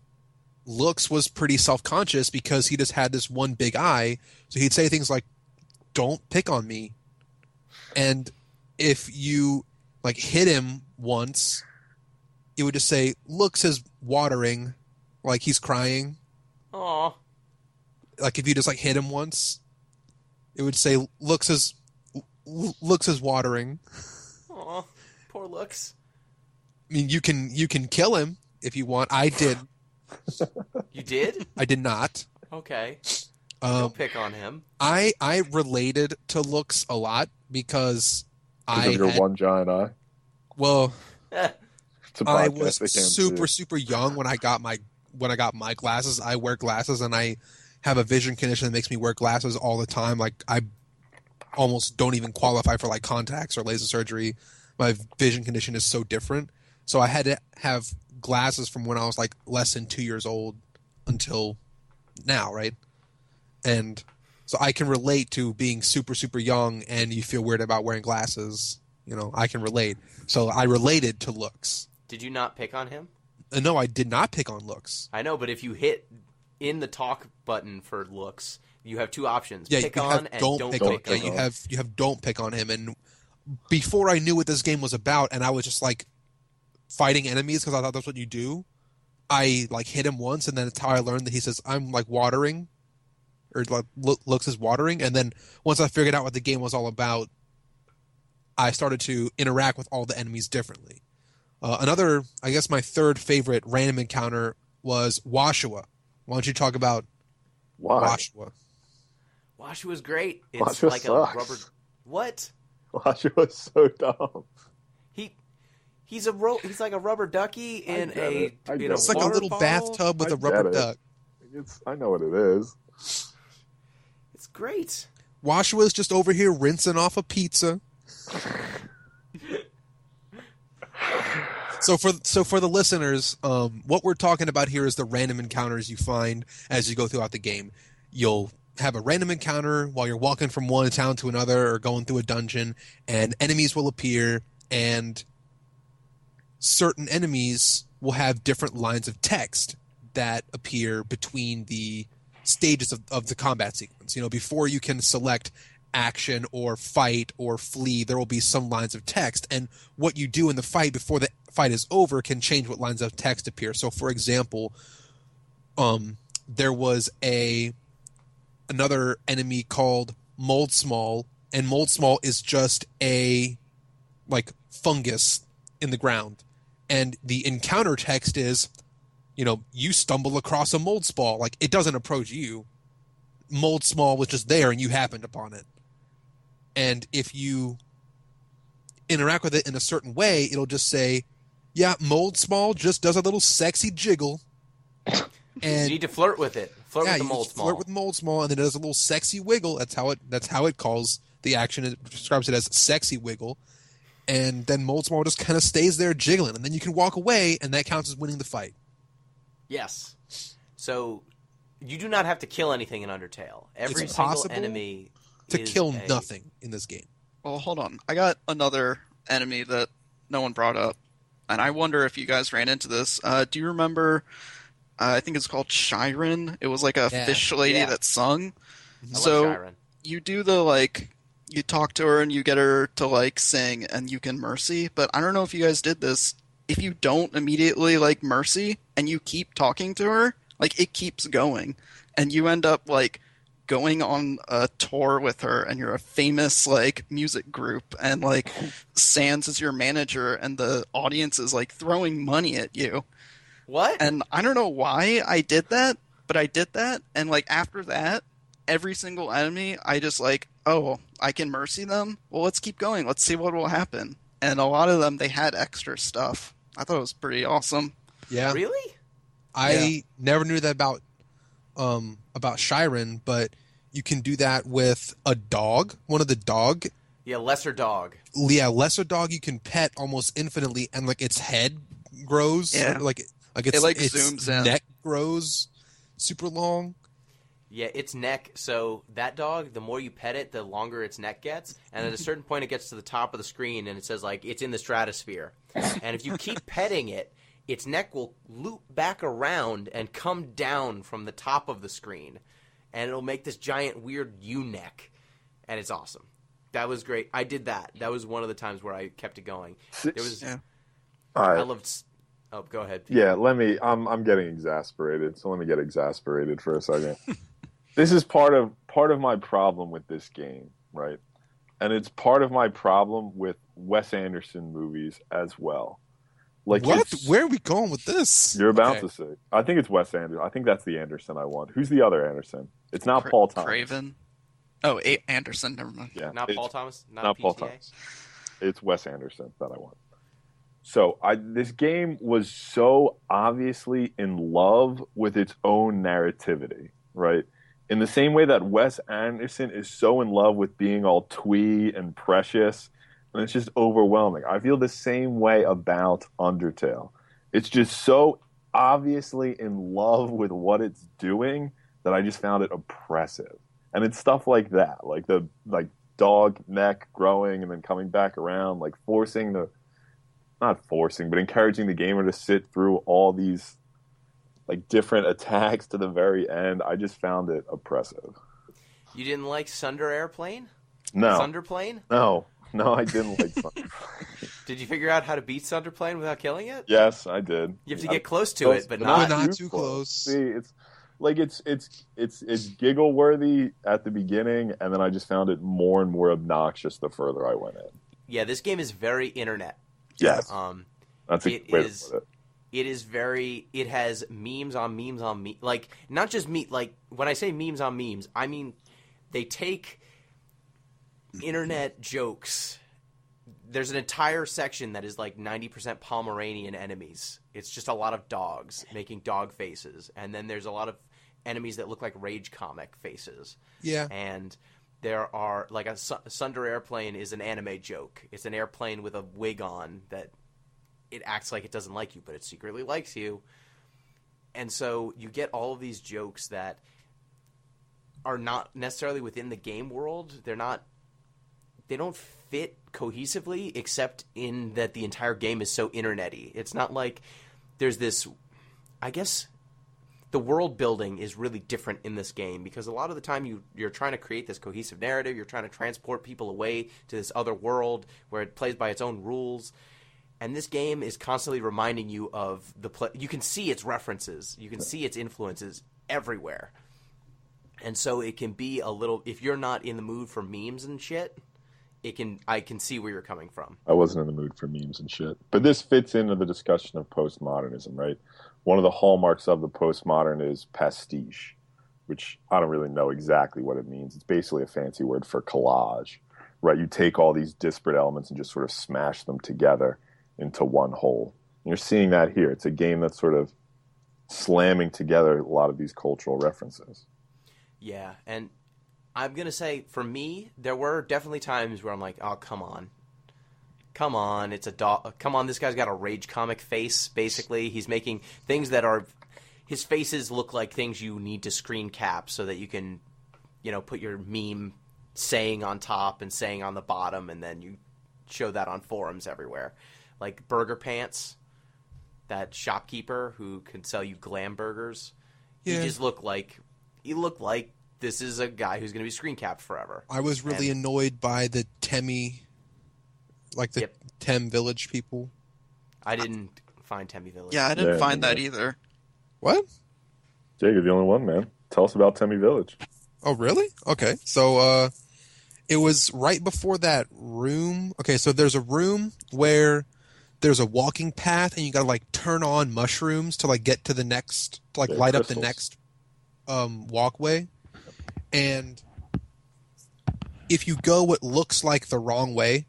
Lux was pretty self-conscious because he just had this one big eye. So he'd say things like, "Don't pick on me." And if you like hit him once, it would just say, "Lux is watering," like he's crying. Aw. Like if you just like hit him once, it would say, Lux is watering. Aw. Poor looks. I mean, you can kill him if you want. I did. You did? I did not. Okay. Don't pick on him. I related to Lux a lot because Because of your one giant eye. Well, It's a I podcast was they can't super see. young when I got my glasses. I wear glasses and I have a vision condition that makes me wear glasses all the time. Like I almost don't even qualify for like contacts or laser surgery. My vision condition is so different. So I had to have glasses from when I was like less than 2 years old until now, right? And so I can relate to being super young and you feel weird about wearing glasses. You know, I can relate. So I related to Lux. Did you not pick on him? No, I did not pick on Lux. I know, but if you hit in the talk button for looks, you have two options: Yeah, pick you on have and don't don't pick pick on. on. Yeah, you have don't pick on him. And before I knew what this game was about, and I was just like fighting enemies because I thought that's what you do. I like hit him once, and then it's how I learned that he says I'm like watering, or like Lux is watering. And then once I figured out what the game was all about, I started to interact with all the enemies differently. Another, I guess, my third favorite random encounter was Washua. Why don't you talk about Why? Washua? Washua's great. It's Washua like sucks. a rubber. What? Washua's so dumb. He's like a rubber ducky in get a it. I in get a it. It's like a water little bottle. bathtub with I a rubber get it. duck. I know what it is. It's great. Washua's just over here rinsing off a pizza. So for the listeners, what we're talking about here is the random encounters you find as you go throughout the game. You'll have a random encounter while you're walking from one town to another or going through a dungeon, and enemies will appear, and certain enemies will have different lines of text that appear between the stages of the combat sequence. You know, before you can select action or fight or flee, there will be some lines of text, and what you do in the fight before the fight is over can change what lines of text appear. So for example, there was another enemy called Moldsmal, and Moldsmal is just a like fungus in the ground, and the encounter text is, you know, you stumble across a Moldsmal. Like, it doesn't approach you. Moldsmal was just there and you happened upon it. And if you interact with it in a certain way, it'll just say, yeah, Moldsmal just does a little sexy jiggle. And You need to flirt with it. Flirt with the mold small. flirt with Moldsmal, and then it does a little sexy wiggle. That's how it calls the action. It describes it as sexy wiggle. And then Moldsmal just kind of stays there jiggling, and then you can walk away, and that counts as winning the fight. Yes. So you do not have to kill anything in Undertale. Every It's single possible enemy To is kill a- nothing in this game. Well, hold on. I got another enemy that no one brought up, and I wonder if you guys ran into this. Do you remember? I think it's called Shiren. It was like a Yeah. fish lady Yeah. that sung. I So love Shiren. you do the like, you talk to her and you get her to like sing, and you can mercy. But I don't know if you guys did this. If you don't immediately like mercy and you keep talking to her, like it keeps going, and you end up like going on a tour with her and you're a famous like music group and like Sans is your manager and the audience is like throwing money at you. What? And I don't know why I did that, but I did that. And like after that, every single enemy, I just like, oh, I can mercy them. Well, let's keep going. Let's see what will happen. And a lot of them, they had extra stuff. I thought it was pretty awesome. Yeah. Really? I never knew that about Shiren, but you can do that with a dog. One of the dog. Yeah, lesser dog. Yeah, lesser dog you can pet almost infinitely, and like its head grows. Yeah. Like It, like, its zooms in. neck grows super long. Yeah, its neck. So that dog, the more you pet it, the longer its neck gets. And at a certain point, it gets to the top of the screen, and it says, like, it's in the stratosphere. And if you keep petting it, its neck will loop back around and come down from the top of the screen. And it'll make this giant, weird U-neck. And it's awesome. That was great. I did that. That was one of the times where I kept it going. There was. Yeah. All right. I loved. Oh, go ahead, Pete. Yeah, I'm getting exasperated, so let me get exasperated for a second. This is part of my problem with this game, right? And it's part of my problem with Wes Anderson movies as well. Like What? Where are we going with this? You're about to say. I think it's Wes Anderson. I think that's the Anderson I want. Who's the other Anderson? It's not Paul Thomas. Craven. Oh, Anderson. Never mind. Yeah, not Paul Thomas. Not Paul Thomas. It's Wes Anderson that I want. So this game was so obviously in love with its own narrativity, right? In the same way that Wes Anderson is so in love with being all twee and precious, and it's just overwhelming. I feel the same way about Undertale. It's just so obviously in love with what it's doing that I just found it oppressive. And it's stuff like that, like the dog neck growing and then coming back around, like not forcing, but encouraging the gamer to sit through all these like different attacks to the very end. I just found it oppressive. You didn't like Sunder Airplane? No. Sunderplane? No, I didn't like Sunder. Did you figure out how to beat Sunderplane without killing it? Yes, I did. You have to get close to it, but not too close. See, it's giggle worthy at the beginning, and then I just found it more and more obnoxious the further I went in. Yeah, this game is very internet. Yes. That's a it way is. to put it. It is very. It has memes on memes on memes. Like not just like when I say memes on memes, I mean they take internet jokes. There's an entire section that is like 90% Pomeranian enemies. It's just a lot of dogs making dog faces, and then there's a lot of enemies that look like rage comic faces. Yeah. And there are like a Sunder Airplane is an anime joke. It's an airplane with a wig on that it acts like it doesn't like you, but it secretly likes you. And so you get all of these jokes that are not necessarily within the game world. They don't fit cohesively, except in that the entire game is so internet-y. It's not like there's this, I guess the world building is really different in this game because a lot of the time you're trying to create this cohesive narrative. You're trying to transport people away to this other world where it plays by its own rules. And this game is constantly reminding you of you can see its references. You can see its influences everywhere. And so it can be a little, if you're not in the mood for memes and shit, I can see where you're coming from. I wasn't in the mood for memes and shit. But this fits into the discussion of postmodernism, right? One of the hallmarks of the postmodern is pastiche, which I don't really know exactly what it means. It's basically a fancy word for collage, right? You take all these disparate elements and just sort of smash them together into one whole. And you're seeing that here. It's a game that's sort of slamming together a lot of these cultural references. Yeah, and I'm going to say, for me, there were definitely times where I'm like, oh, come on. Come on, it's a dog. Come on, this guy's got a rage comic face, basically. He's making things that are... His faces look like things you need to screen cap so that you can, put your meme saying on top and saying on the bottom, and then you show that on forums everywhere. Like Burger Pants, that shopkeeper who can sell you glam burgers. Yeah. He looked like this is a guy who's going to be screen capped forever. I was really annoyed by the Temmie, Tem Village people. I didn't find Temmie Village. Yeah, I didn't find that either. What? Jake, you're the only one, man. Tell us about Temmie Village. Oh, really? Okay. So, it was right before that room. Okay, so there's a room where there's a walking path, and you gotta like turn on mushrooms to like get to the next, to like Yeah, light up the crystals. next walkway. And if you go what looks like the wrong way,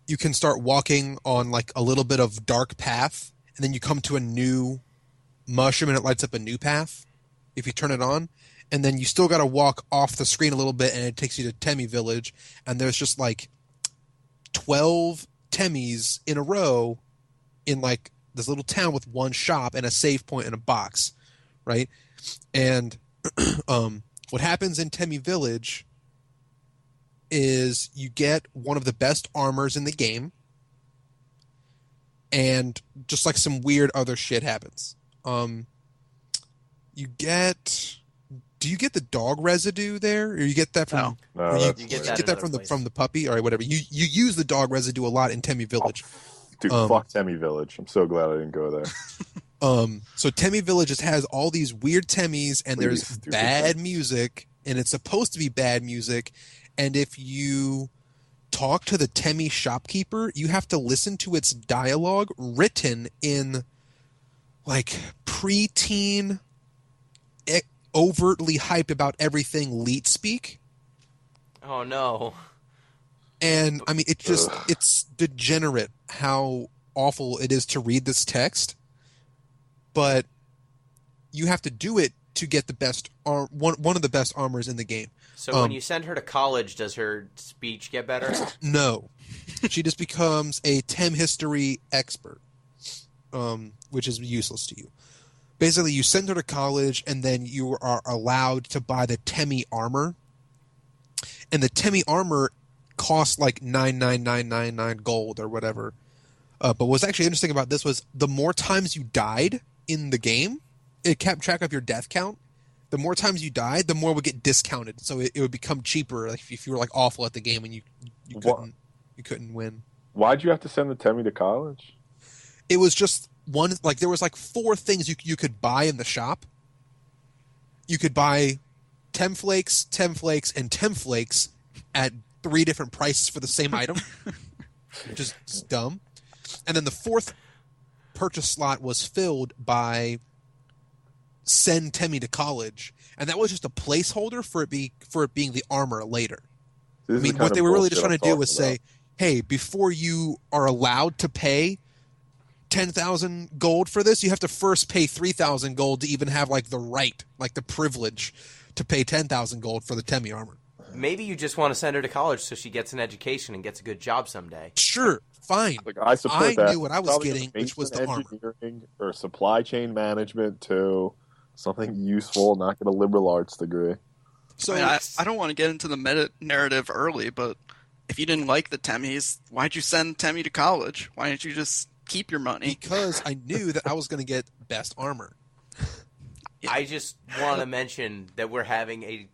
you can start walking on like a little bit of dark path, and then you come to a new mushroom, and it lights up a new path if you turn it on. And then you still got to walk off the screen a little bit, and it takes you to Temmie Village, and there's just like 12 Temmies in a row in like this little town with one shop and a save point and a box, right? And what happens in Temmie Village is you get one of the best armors in the game, and just like some weird other shit happens. You get. Do you get the dog residue there, or you get that from? No. Or you that's You get weird. that get that another from place. the puppy, or whatever. You use the dog residue a lot in Temmie Village. Dude, fuck Temmie Village. I'm so glad I didn't go there. So Temmie Village just has all these weird Temmies, and Really there's stupid bad things. music, and it's supposed to be bad music. And if you talk to the Temmie shopkeeper, you have to listen to its dialogue written in like preteen, overtly hyped about everything leet speak. Oh no. And I mean, it's degenerate how awful it is to read this text, but you have to do it to get the best one of the best armors in the game. So when you send her to college, does her speech get better? No, she just becomes a Tem history expert, which is useless to you. Basically, you send her to college, and then you are allowed to buy the Temmie armor, and the Temmie armor costs like 99999 gold or whatever. But what's actually interesting about this was the more times you died in the game, it kept track of your death count. The more times you died, the more would get discounted, so it would become cheaper. Like if you were like awful at the game and you couldn't win. Why'd you have to send the Temmie to college? It was just one, like there was like 4 things you could buy in the shop. You could buy Tem Flakes, and Tem Flakes at 3 different prices for the same item, which is just dumb. And then the 4th purchase slot was filled by send Temmie to college, and that was just a placeholder for it being the armor later. This I is mean, the what kind they of were really bullshit just trying I'm to do was talking say, hey, before you are allowed to pay 10,000 gold for this, you have to first pay 3,000 gold to even have like the right, like the privilege to pay 10,000 gold for the Temmie armor. Maybe you just want to send her to college so she gets an education and gets a good job someday. Sure, fine. Like, I support I that. knew what I was Probably getting, which was the armor. engineering or supply chain management to something useful, not get a liberal arts degree. So I mean, I don't want to get into the meta narrative early, but if you didn't like the Temmies, why'd you send Temmie to college? Why didn't you just keep your money? because I knew that I was going to get best armor. I just want to mention that we're having a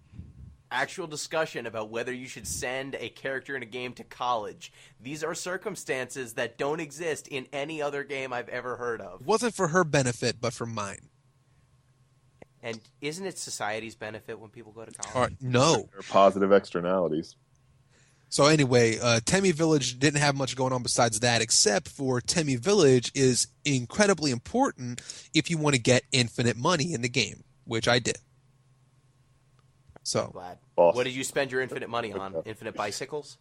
actual discussion about whether you should send a character in a game to college. These are circumstances that don't exist in any other game I've ever heard of. It wasn't for her benefit, but for mine. And isn't it society's benefit when people go to college? No. There are positive externalities. So anyway, Temmie Village didn't have much going on besides that, except for Temmie Village is incredibly important if you want to get infinite money in the game, which I did. So, Glad. Boss. What did you spend your infinite money on? Infinite bicycles?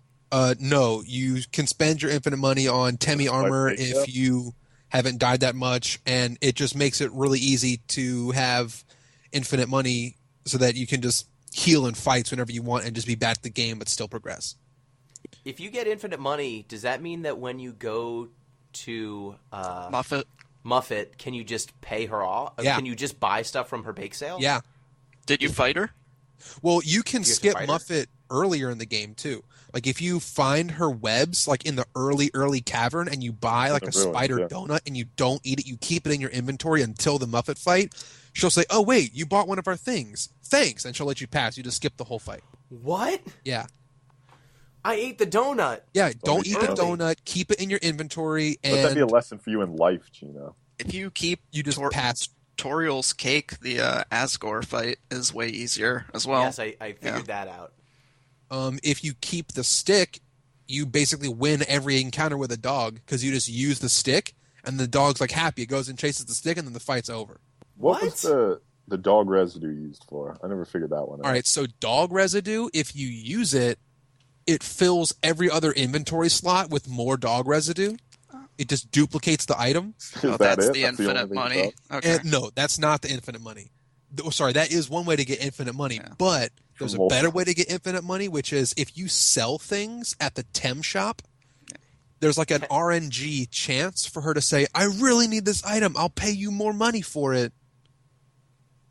no, you can spend your infinite money on Temmie armor if you haven't died that much, and it just makes it really easy to have infinite money so that you can just heal in fights whenever you want and just be bad at the game but still progress. If you get infinite money, does that mean that when you go to Muffet, can you just pay her off? Yeah. Can you just buy stuff from her bake sale? Yeah. did you fight her? Well, you can You have to skip fight her? Muffet earlier in the game too. Like if you find her webs like in the early cavern and you buy like a The ruins, spider yeah. donut and you don't eat it, you keep it in your inventory until the Muffet fight, she'll say, "Oh wait, you bought one of our things. Thanks." And she'll let you pass. You just skip the whole fight. What? Yeah. I ate the donut. Yeah, don't eat the early. donut, keep it in your inventory, Let that be a and lesson for you in life, Gino. If you keep you just pass. tutorial's cake, the Asgore fight is way easier as well. Yes, I figured that out. If you keep the stick, you basically win every encounter with a dog because you just use the stick, and the dog's like happy. It goes and chases the stick, and then the fight's over. What was the dog residue used for? I never figured that one out. All right, so dog residue, if you use it, it fills every other inventory slot with more dog residue. It just duplicates the item. Oh, that's the infinite money. Okay. And no, that's not the infinite money. Sorry, that is one way to get infinite money, but there's a better way to get infinite money, which is if you sell things at the Tem shop, there's like an RNG chance for her to say, I really need this item. I'll pay you more money for it.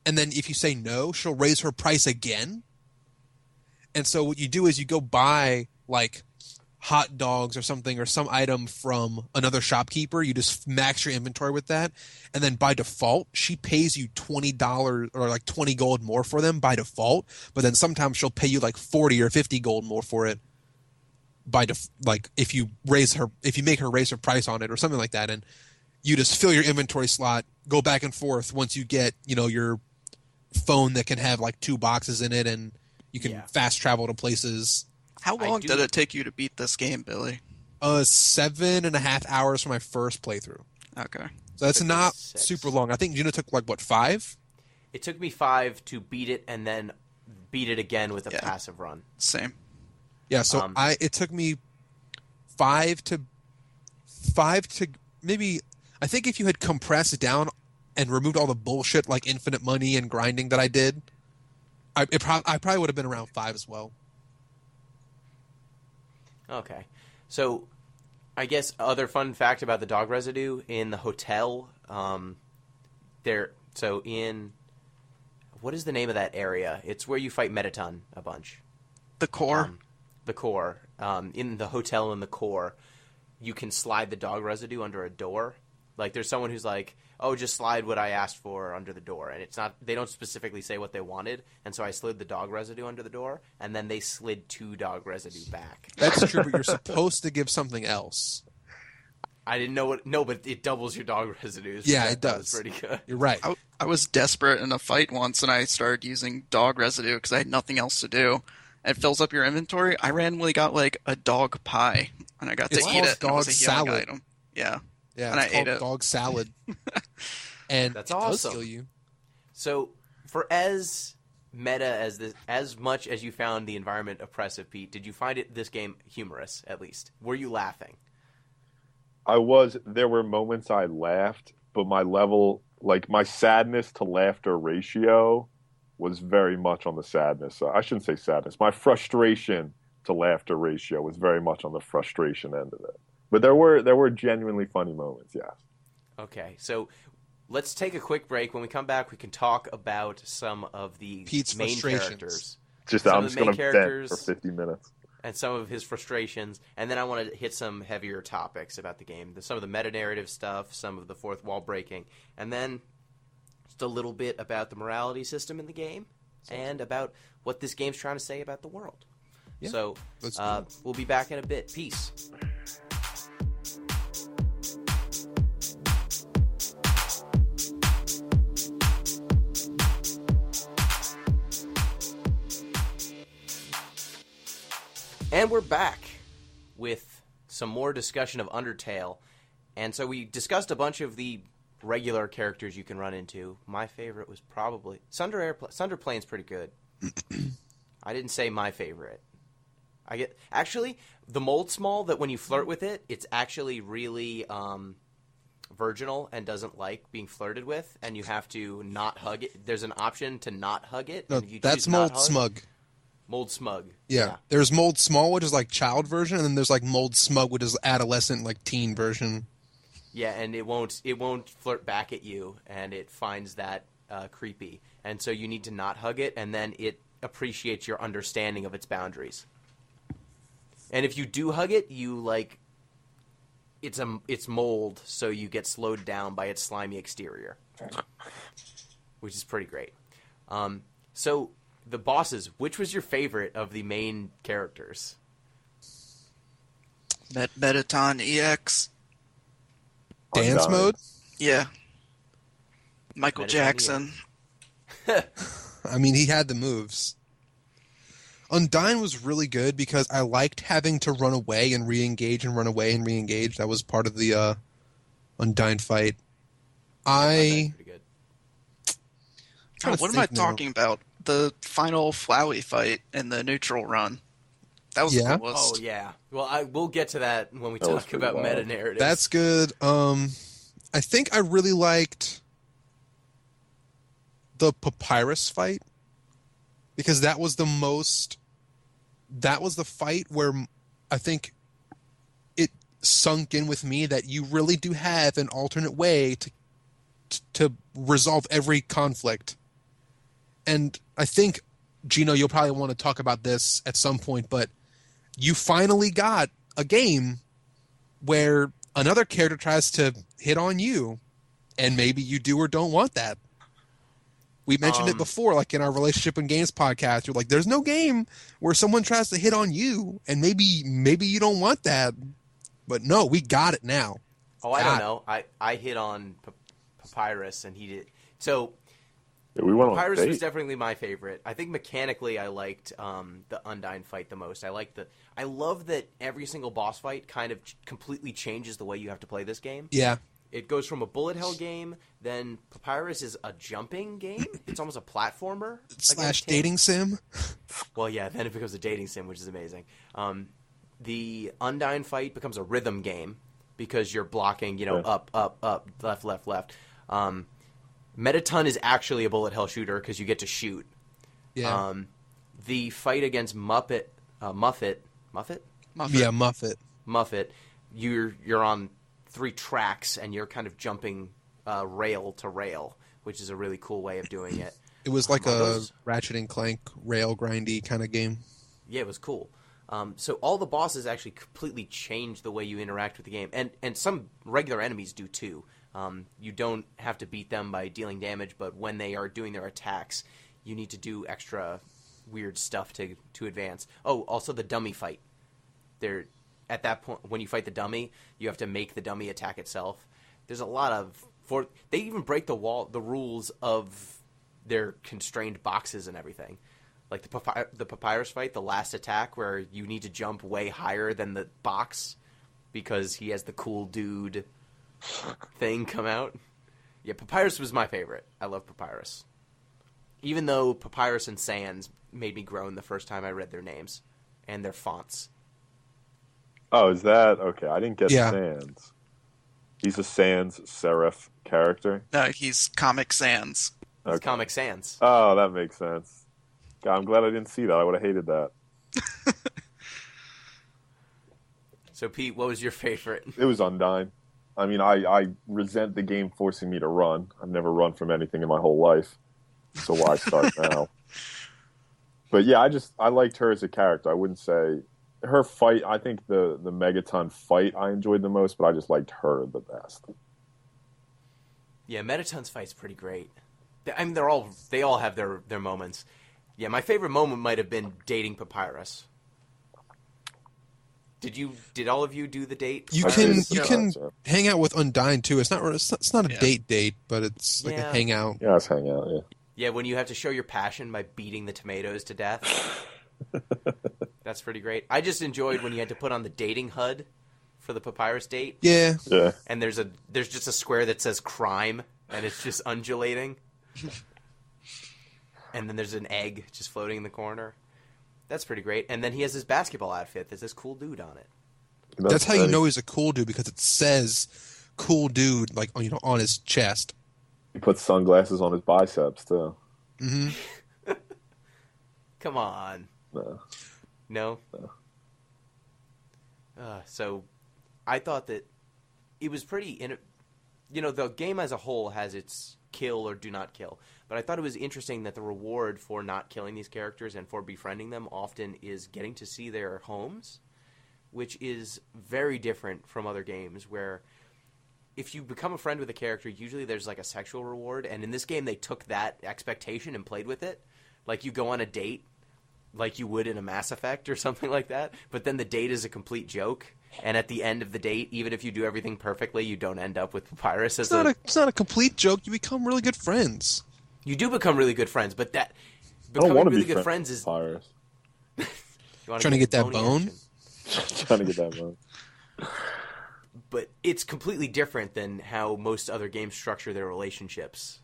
And then if you say no, she'll raise her price again. And so what you do is you go buy like hot dogs or something or some item from another shopkeeper. You just max your inventory with that. And then by default, she pays you $20 or like 20 gold more for them by default. But then sometimes she'll pay you like 40 or 50 gold more for it like if you make her raise her price on it or something like that. And you just fill your inventory slot, go back and forth once you get, your phone that can have like 2 boxes in it and you can fast travel to places. How long did it take you to beat this game, Billy? 7.5 hours for my first playthrough. Okay. So that's not super long. I think Gina took like, 5? It took me 5 to beat it and then beat it again with a passive run. Same. Yeah, so it took me 5 to maybe, I think if you had compressed down and removed all the bullshit like infinite money and grinding that I did, I probably would have been around 5 as well. Okay. So I guess other fun fact about the dog residue in the hotel, what is the name of that area? It's where you fight Mettaton a bunch. The core. The core. In the hotel in the core, you can slide the dog residue under a door. Like there's someone who's like, oh, just slide what I asked for under the door. And they don't specifically say what they wanted. And so I slid the dog residue under the door, and then they slid 2 dog residue back. That's true, but you're supposed to give something else. I didn't know but it doubles your dog residues. Yeah, it does. That's pretty good. You're right. I was desperate in a fight once, and I started using dog residue because I had nothing else to do. It fills up your inventory. I randomly got like a dog pie, and I got to eat it. Dog it was a healing salad. item. Yeah. Yeah, and it's I ate called it. dog salad. And that's awesome. It does heal you. So, for as meta as much as you found the environment oppressive, Pete, did you find this game humorous? At least, were you laughing? I was. There were moments I laughed, but my level, like my sadness to laughter ratio, was very much on the sadness. I shouldn't say sadness. My frustration to laughter ratio was very much on the frustration end of it. But there were genuinely funny moments, yes. Okay, so let's take a quick break. When we come back, we can talk about some of the Pete's main characters. I'm just going to vent for 50 minutes. And some of his frustrations. And then I want to hit some heavier topics about the game. Some of the meta-narrative stuff, some of the fourth wall breaking. And then just a little bit about the morality system in the game and about what this game's trying to say about the world. Yeah, so we'll be back in a bit. Peace. And we're back with some more discussion of Undertale. And so we discussed a bunch of the regular characters you can run into. My favorite was probably Sunderplane's pretty good. I didn't say my favorite. Actually, the Mold Small, that when you flirt with it, it's actually really virginal and doesn't like being flirted with, and you have to not hug it. There's an option to not hug it. No, that's Mold Smug. Mold Smug. Yeah. There's Mold Small, which is like child version, and then there's like Mold Smug, which is adolescent, like teen version. Yeah, and it won't flirt back at you, and it finds that creepy. And so you need to not hug it, and then it appreciates your understanding of its boundaries. And if you do hug it, it's mold, so you get slowed down by its slimy exterior, which is pretty great. So the bosses, which was your favorite of the main characters? Mettaton EX. Dance mode? Yeah. Michael Metatron, Jackson. I mean, he had the moves. Undyne was really good because I liked having to run away and re-engage and run away and re-engage. That was part of the Undyne fight. Undyne's pretty good. Oh, what am I talking about? The final Flowey fight in the neutral run. That was the coolest. Oh, yeah. Well, we'll get to that when we talk about meta-narratives. That's good. I think I really liked the Papyrus fight because that was the fight where I think it sunk in with me that you really do have an alternate way to resolve every conflict. And I think, Gino, you'll probably want to talk about this at some point, but you finally got a game where another character tries to hit on you, and maybe you do or don't want that. We mentioned it before, like in our Relationship and Games podcast. You're like, there's no game where someone tries to hit on you, and maybe you don't want that. But no, we got it now. Oh, I don't know. I hit on Papyrus, and he did. So yeah, we went Papyrus on was definitely my favorite. I think mechanically, I liked the Undyne fight the most. I love that every single boss fight kind of completely changes the way you have to play this game. Yeah. It goes from a bullet hell game, then Papyrus is a jumping game. It's almost a platformer. / dating sim. Well, yeah, then it becomes a dating sim, which is amazing. The Undyne fight becomes a rhythm game because you're blocking, up, left, left, left. Metaton is actually a bullet hell shooter because you get to shoot. Yeah. The fight against Muffet? Yeah, Muffet. You're on 3 tracks and you're kind of jumping rail to rail, which is a really cool way of doing it. It was like a Ratchet and Clank rail grindy kind of game. Yeah, it was cool. So all the bosses actually completely change the way you interact with the game, and some regular enemies do too. You don't have to beat them by dealing damage, but when they are doing their attacks, you need to do extra weird stuff to advance. Oh, also the dummy fight. At that point, when you fight the dummy, you have to make the dummy attack itself. There's a lot of they even break the rules of their constrained boxes and everything. Like the Papyrus fight, the last attack where you need to jump way higher than the box because he has the cool dude thing come out. Yeah, Papyrus was my favorite. I love Papyrus. Even though Papyrus and Sans made me groan the first time I read their names and their fonts. Oh, is that okay? I didn't get Sans. He's a Sans serif character. No, he's Comic Sans. He's Comic Sans. Oh, that makes sense. God, I'm glad I didn't see that. I would have hated that. So, Pete, what was your favorite? It was Undyne. I mean, I resent the game forcing me to run. I've never run from anything in my whole life, so why start now? But yeah, I liked her as a character. I wouldn't say her fight. I think the Megaton fight I enjoyed the most, but I just liked her the best. Yeah, Metaton's fight's pretty great. I mean, they all have their moments. Yeah, my favorite moment might have been dating Papyrus. Did all of you do the date? You can hang out with Undyne too. It's not a date, but it's like a hangout. Yeah, it's hangout. Yeah. Yeah, when you have to show your passion by beating the tomatoes to death. That's pretty great. I just enjoyed when you had to put on the dating HUD for the Papyrus date. Yeah. Yeah. And there's just a square that says crime, and it's just undulating. And then there's an egg just floating in the corner. That's pretty great. And then he has his basketball outfit. There's this cool dude on it. That's how you know he's a cool dude, because it says "cool dude" like on his chest. He puts sunglasses on his biceps too. Mm-hmm. Come on. No. So, I thought that it was pretty. The game as a whole has its kill or do not kill, but I thought it was interesting that the reward for not killing these characters and for befriending them often is getting to see their homes, which is very different from other games where if you become a friend with a character, usually there's like a sexual reward, and in this game they took that expectation and played with it. Like you go on a date like you would in a Mass Effect or something like that, but then the date is a complete joke, and at the end of the date, even if you do everything perfectly, you don't end up with Papyrus as It's not a complete joke. You become really good friends. You do become really good friends, but that I don't becoming want to really be good friends is Papyrus. you wanna Trying to get that bony bone? action. Trying to get that one. But it's completely different than how most other games structure their relationships.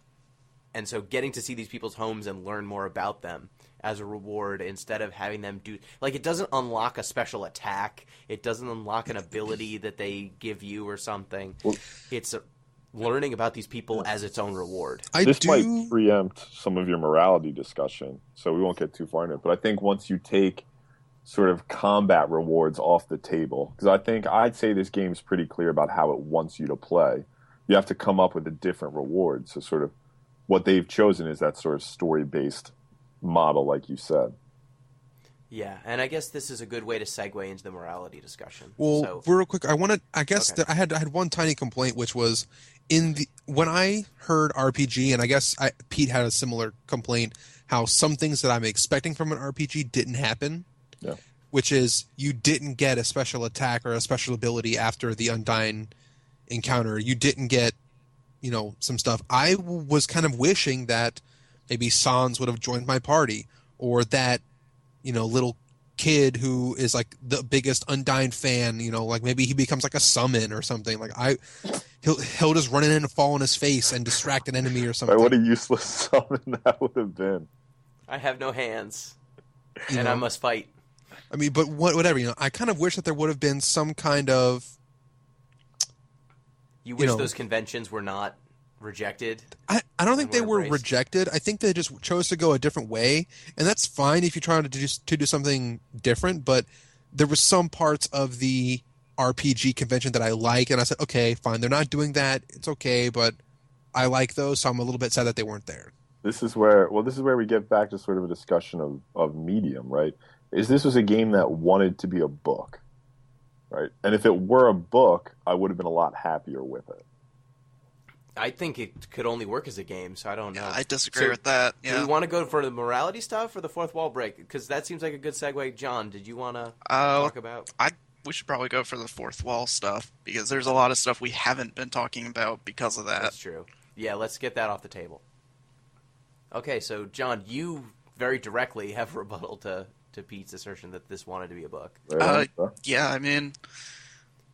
And so getting to see these people's homes and learn more about them as a reward instead of having them do... Like, it doesn't unlock a special attack. It doesn't unlock an ability that they give you or something. Well, It's learning about these people as its own reward. this might preempt some of your morality discussion, so we won't get too far into it. But I think once you take sort of combat rewards off the table, because I'd say this game's pretty clear about how it wants you to play. You have to come up with a different reward. So sort of what they've chosen is that sort of story-based model, like you said. Yeah, and I guess this is a good way to segue into the morality discussion. Well, So, real quick, I guess Okay. that I had one tiny complaint, which was when I heard RPG, and I guess Pete had a similar complaint, how some things that I'm expecting from an RPG didn't happen. Yeah. Which is you didn't get a special attack or a special ability after the Undyne encounter. You didn't get, some stuff. I was kind of wishing that maybe Sans would have joined my party, or that, little kid who is like the biggest Undyne fan, like maybe he becomes like a summon or something. Like he'll just run in and fall on his face and distract an enemy or something. What a useless summon that would have been. I have no hands, You and know? I must fight. I mean, but whatever, I kind of wish that there would have been some kind of... You wish know- those conventions were not rejected? I don't think they And were were embraced. rejected. I think they just chose to go a different way, and that's fine if you're trying to do something different. But there were some parts of the RPG convention that I like, and I said, okay, fine. They're not doing that. It's okay, but I like those, so I'm a little bit sad that they weren't there. This is where we get back to sort of a discussion of medium, right? This was a game that wanted to be a book, right? And if it were a book, I would have been a lot happier with it. I think it could only work as a game, so I don't know. Yeah, I disagree So, with that. Do Yeah. you want to go for the morality stuff or the fourth wall break? Because that seems like a good segue. John, did you want to talk about? We should probably go for the fourth wall stuff because there's a lot of stuff we haven't been talking about because of that. That's true. Yeah, let's get that off the table. Okay, so John, you very directly have a rebuttal to Pete's assertion that this wanted to be a book. Right on, Yeah, I mean,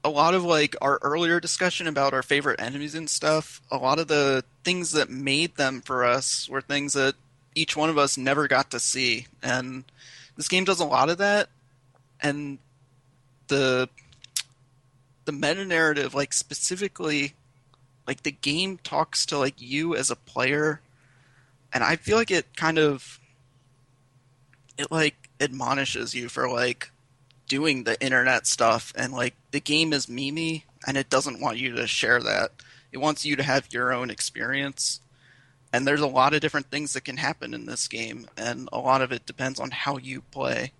a lot of like our earlier discussion about our favorite enemies and stuff, a lot of the things that made them for us were things that each one of us never got to see. And this game does a lot of that. And the meta narrative, like specifically, like the game talks to like you as a player, and I feel like it like admonishes you for like doing the internet stuff, and like the game is memey and it doesn't want you to share that. It wants you to have your own experience. And there's a lot of different things that can happen in this game, and a lot of it depends on how you play.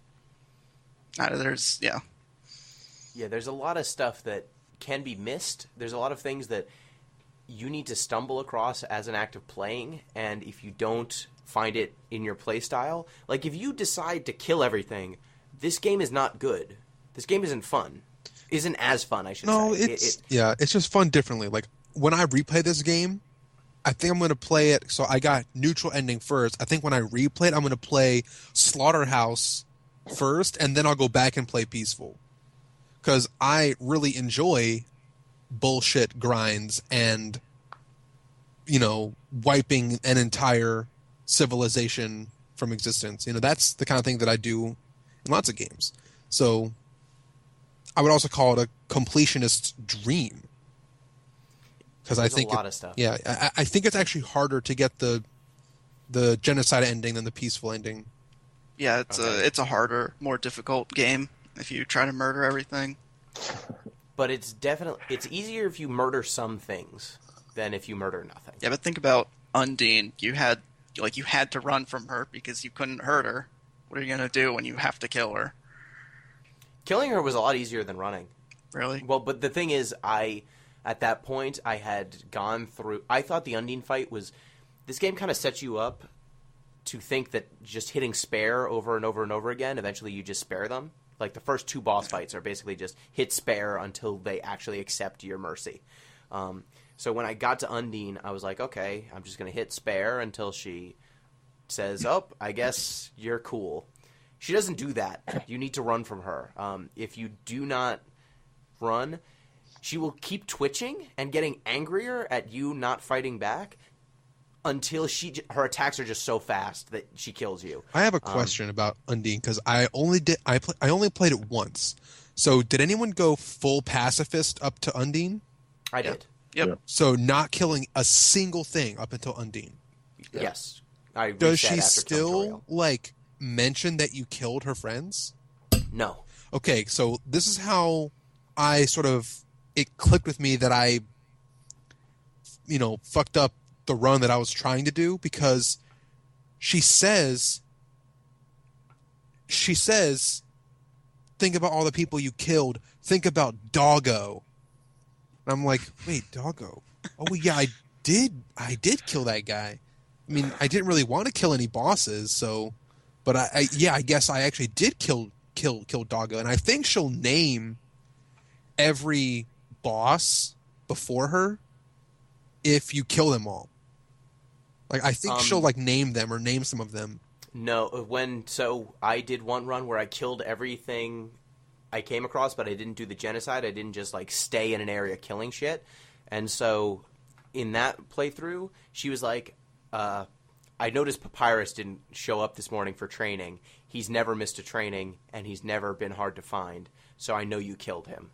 Yeah, there's a lot of stuff that can be missed. There's a lot of things that you need to stumble across as an act of playing, and if you don't find it in your play style, like if you decide to kill everything, this game is not good. This game isn't fun. Isn't as fun, I should say. No, it's just fun differently. Like when I replay this game, I think I'm going to play it. So I got neutral ending first. I think when I replay it, I'm going to play Slaughterhouse first, and then I'll go back and play Peaceful. Because I really enjoy bullshit grinds and, wiping an entire civilization from existence. That's the kind of thing that I do in lots of games. So I would also call it a completionist's dream. Because I think a lot of stuff. Yeah, I think it's actually harder to get the genocide ending than the peaceful ending. Yeah, it's a harder, more difficult game if you try to murder everything. But it's easier if you murder some things than if you murder nothing. Yeah, but think about Undine. You had to run from her because you couldn't hurt her. What are you gonna do when you have to kill her? Killing her was a lot easier than running. Really? Well, but the thing is, at that point, I had gone through... I thought the Undine fight was... This game kind of sets you up to think that just hitting spare over and over and over again, eventually you just spare them. Like the first 2 boss fights are basically just hit spare until they actually accept your mercy. So when I got to Undine, I was like, okay, I'm just going to hit spare until she says, oh, I guess you're cool. She doesn't do that. You need to run from her. If you do not run, she will keep twitching and getting angrier at you not fighting back until her attacks are just so fast that she kills you. I have a question about Undine because I only played it once. So did anyone go full pacifist up to Undine? I did. Yep. Yeah. So not killing a single thing up until Undine. Yes. I Does reset she after still like mention that you killed her friends? No. Okay, so this is how it clicked with me that I fucked up the run that I was trying to do, because she says think about all the people you killed, think about Doggo. And I'm like, wait, Doggo? Oh yeah, I did kill that guy. I mean, I didn't really want to kill any bosses, so but I guess I actually did kill Doggo, and I think she'll name every boss before her if you kill them all. Like, I think she'll like name them or name some of them. No, so I did one run where I killed everything I came across, but I didn't do the genocide. I didn't just like stay in an area killing shit. And so in that playthrough, she was like, I noticed Papyrus didn't show up this morning for training. He's never missed a training, and he's never been hard to find. So I know you killed him,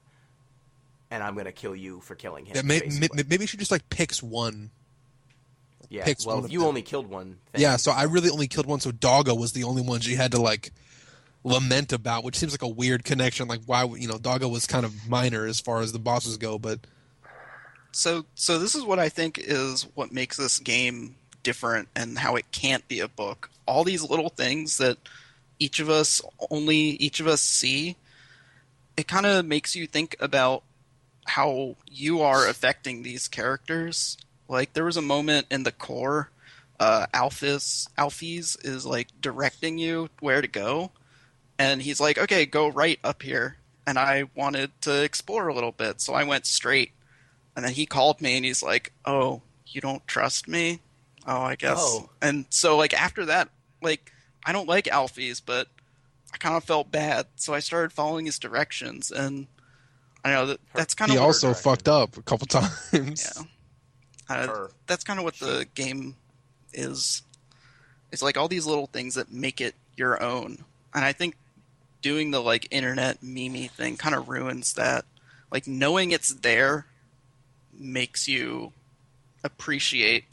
and I'm going to kill you for killing him. Yeah, maybe she just like picks one. Yeah, Picks well, one of you them. only killed one thing. Yeah, so I really only killed one, so Doggo was the only one she had to like lament about, which seems like a weird connection. Like, why, Doggo was kind of minor as far as the bosses go, but So this is what I think is what makes this game different and how it can't be a book. All these little things that each of us see, it kind of makes you think about how you are affecting these characters. Like, there was a moment in the core, Alphys is like directing you where to go, and he's like, okay, go right up here. And I wanted to explore a little bit, so I went straight. And then he called me and he's like, oh, you don't trust me? Oh, I guess. Oh. And so, like, after that, like, I don't like Alphys, but I kind of felt bad. So I started following his directions, and I know that's kind he of also direction. fucked up a couple times. Yeah. Her. That's kind of what the game is. It's like all these little things that make it your own. And I think doing the, like, internet meme thing kind of ruins that. Like, knowing it's there makes you appreciate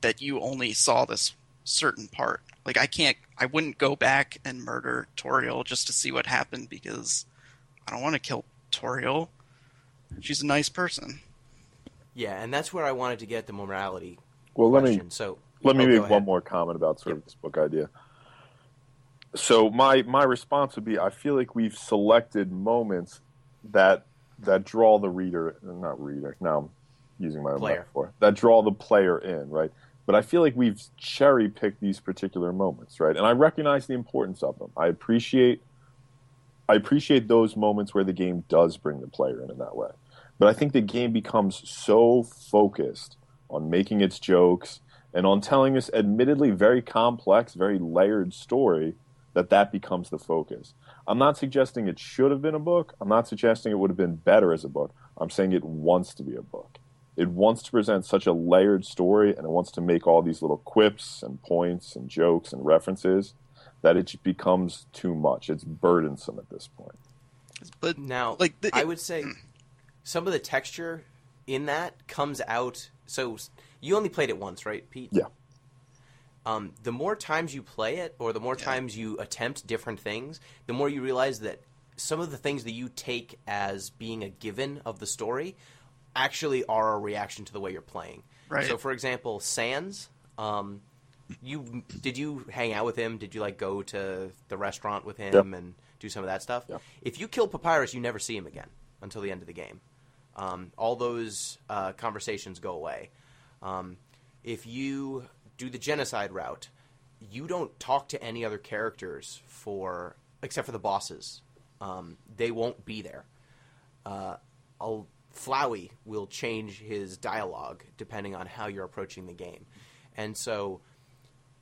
that you only saw this certain part. Like, I wouldn't go back and murder Toriel just to see what happened, because I don't want to kill Toriel. She's a nice person. Yeah, and that's where I wanted to get the morality Well, question. let me go make ahead. one more comment about sort of this book idea. So my response would be, I feel like we've selected moments that draw the reader, not reader, now I'm using my own metaphor, that draw the player in, right? But I feel like we've cherry-picked these particular moments, right? And I recognize the importance of them. I appreciate those moments where the game does bring the player in that way. But I think the game becomes so focused on making its jokes and on telling this admittedly very complex, very layered story that becomes the focus. I'm not suggesting it should have been a book. I'm not suggesting it would have been better as a book. I'm saying it wants to be a book. It wants to present such a layered story, and it wants to make all these little quips and points and jokes and references that it becomes too much. It's burdensome at this point. But Now, like, I would say some of the texture in that comes out. So you only played it once, right, Pete? Yeah. The more times you play it, or the more times you attempt different things, the more you realize that some of the things that you take as being a given of the story actually are a reaction to the way you're playing. Right. So, for example, Sans, did you hang out with him? Did you like go to the restaurant with him and do some of that stuff? Yeah. If you kill Papyrus, you never see him again until the end of the game. All those conversations go away. If you do the genocide route, you don't talk to any other characters except for the bosses they won't be there. Flowey will change his dialogue depending on how you're approaching the game. And so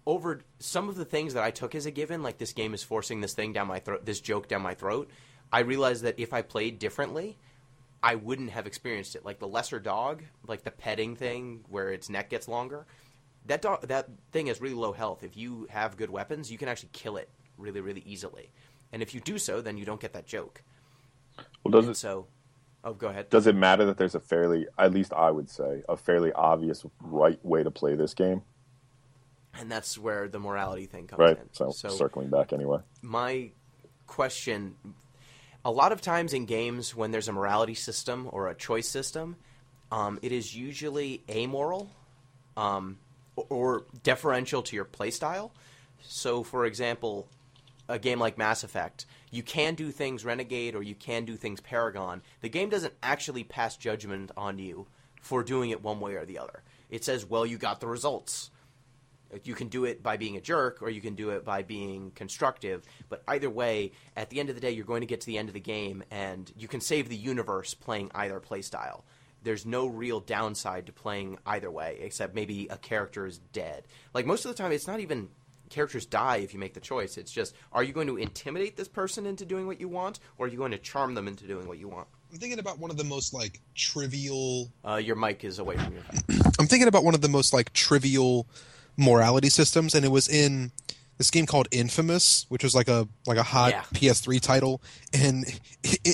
over some of the things that I took as a given, like this game is forcing this thing down my throat, this joke down my throat, I realized that if I played differently, I wouldn't have experienced it. Like the lesser dog, like the petting thing where its neck gets longer, that thing has really low health. If you have good weapons, you can actually kill it really, really easily. And if you do so, then you don't get that joke. Well, go ahead. Does it matter that there's a fairly, at least I would say, a fairly obvious right way to play this game? And that's where the morality thing comes right. in. So circling back anyway. My question, a lot of times in games when there's a morality system or a choice system, it is usually amoral or deferential to your playstyle. So, for example, a game like Mass Effect, you can do things Renegade or you can do things Paragon. The game doesn't actually pass judgment on you for doing it one way or the other. It says, well, you got the results. You can do it by being a jerk or you can do it by being constructive. But either way, at the end of the day, you're going to get to the end of the game and you can save the universe playing either playstyle. There's no real downside to playing either way, except maybe a character is dead. Like most of the time, it's not even characters die if you make the choice. It's just, are you going to intimidate this person into doing what you want, or are you going to charm them into doing what you want? I'm thinking about one of the most, like, trivial... Your mic is away from your phone. I'm thinking about one of the most, like, trivial morality systems, and it was in this game called Infamous, which was like a hot PS3 title, and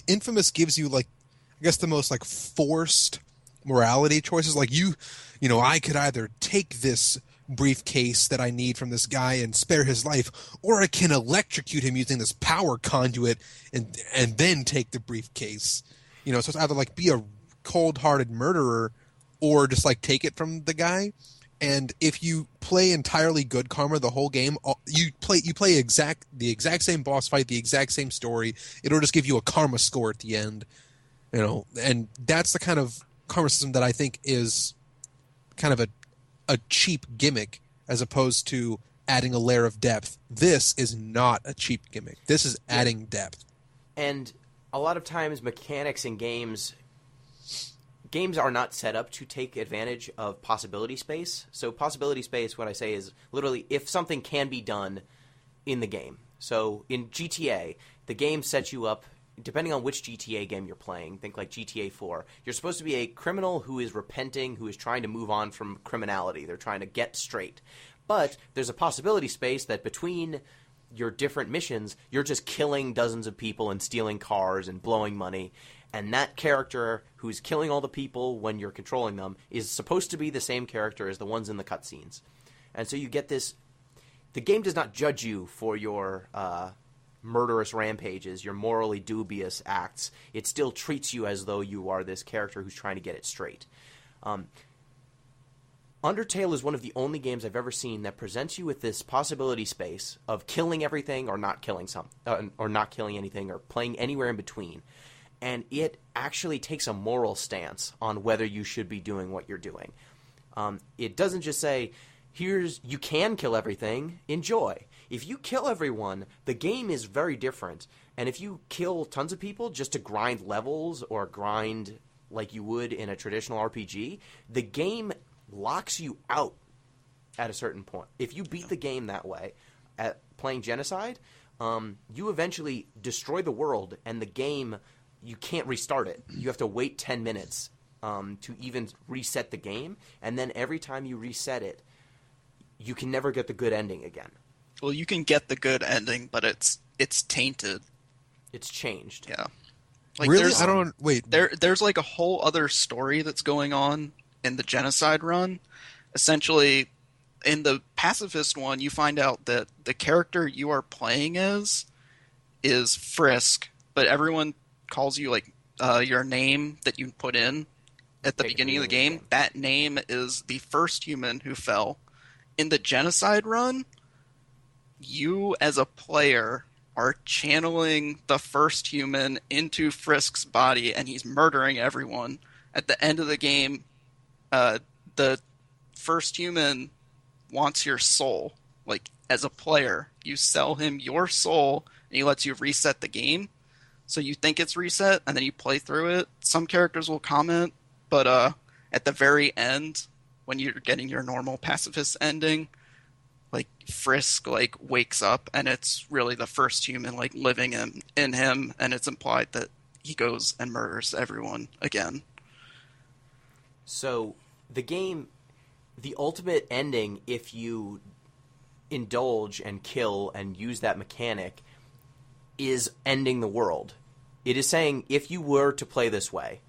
Infamous gives you, like, I guess the most, like, forced morality choices. Like, you know, I could either take this briefcase that I need from this guy and spare his life, or I can electrocute him using this power conduit and then take the briefcase. You know, so it's either like be a cold-hearted murderer or just like take it from the guy. And if you play entirely good karma the whole game, you play the exact same boss fight, the exact same story. It'll just give you a karma score at the end. You know, and that's the kind of karma system that I think is kind of a cheap gimmick as opposed to adding a layer of depth. This is not a cheap gimmick. This is adding depth. And a lot of times mechanics in games are not set up to take advantage of possibility space. So possibility space, what I say is literally if something can be done in the game. So in GTA, the game sets you up, depending on which GTA game you're playing, think like GTA 4, you're supposed to be a criminal who is repenting, who is trying to move on from criminality. They're trying to get straight. But there's a possibility space that between your different missions, you're just killing dozens of people and stealing cars and blowing money. And that character who's killing all the people when you're controlling them is supposed to be the same character as the ones in the cutscenes. And so you get this... The game does not judge you for your... murderous rampages, your morally dubious acts. It still treats you as though you are this character who's trying to get it straight. Undertale is one of the only games I've ever seen that presents you with this possibility space of killing everything or not killing or not killing anything or playing anywhere in between. And it actually takes a moral stance on whether you should be doing what you're doing. It doesn't just say, you can kill everything, enjoy. If you kill everyone, the game is very different. And if you kill tons of people just to grind levels or grind like you would in a traditional RPG, the game locks you out at a certain point. If you beat the game that way, at playing genocide, you eventually destroy the world, and the game, you can't restart it. You have to wait 10 minutes to even reset the game, and then every time you reset it, you can never get the good ending again. Well, you can get the good ending, but it's tainted. It's changed. Yeah. Like really? I don't... Wait. There's like a whole other story that's going on in the genocide run. Essentially, in the pacifist one, you find out that the character you are playing as is Frisk, but everyone calls you like your name that you put in at the beginning of the game. That name is the first human who fell. In the genocide run, you as a player are channeling the first human into Frisk's body, and he's murdering everyone. At the end of the game, the first human wants your soul. Like, as a player, you sell him your soul, and he lets you reset the game. So you think it's reset, and then you play through it. Some characters will comment, but at the very end, when you're getting your normal pacifist ending, like Frisk like wakes up, and it's really the first human like living in him, and it's implied that he goes and murders everyone again. So the game, the ultimate ending, if you indulge and kill and use that mechanic, is ending the world. It is saying, if you were to play this way,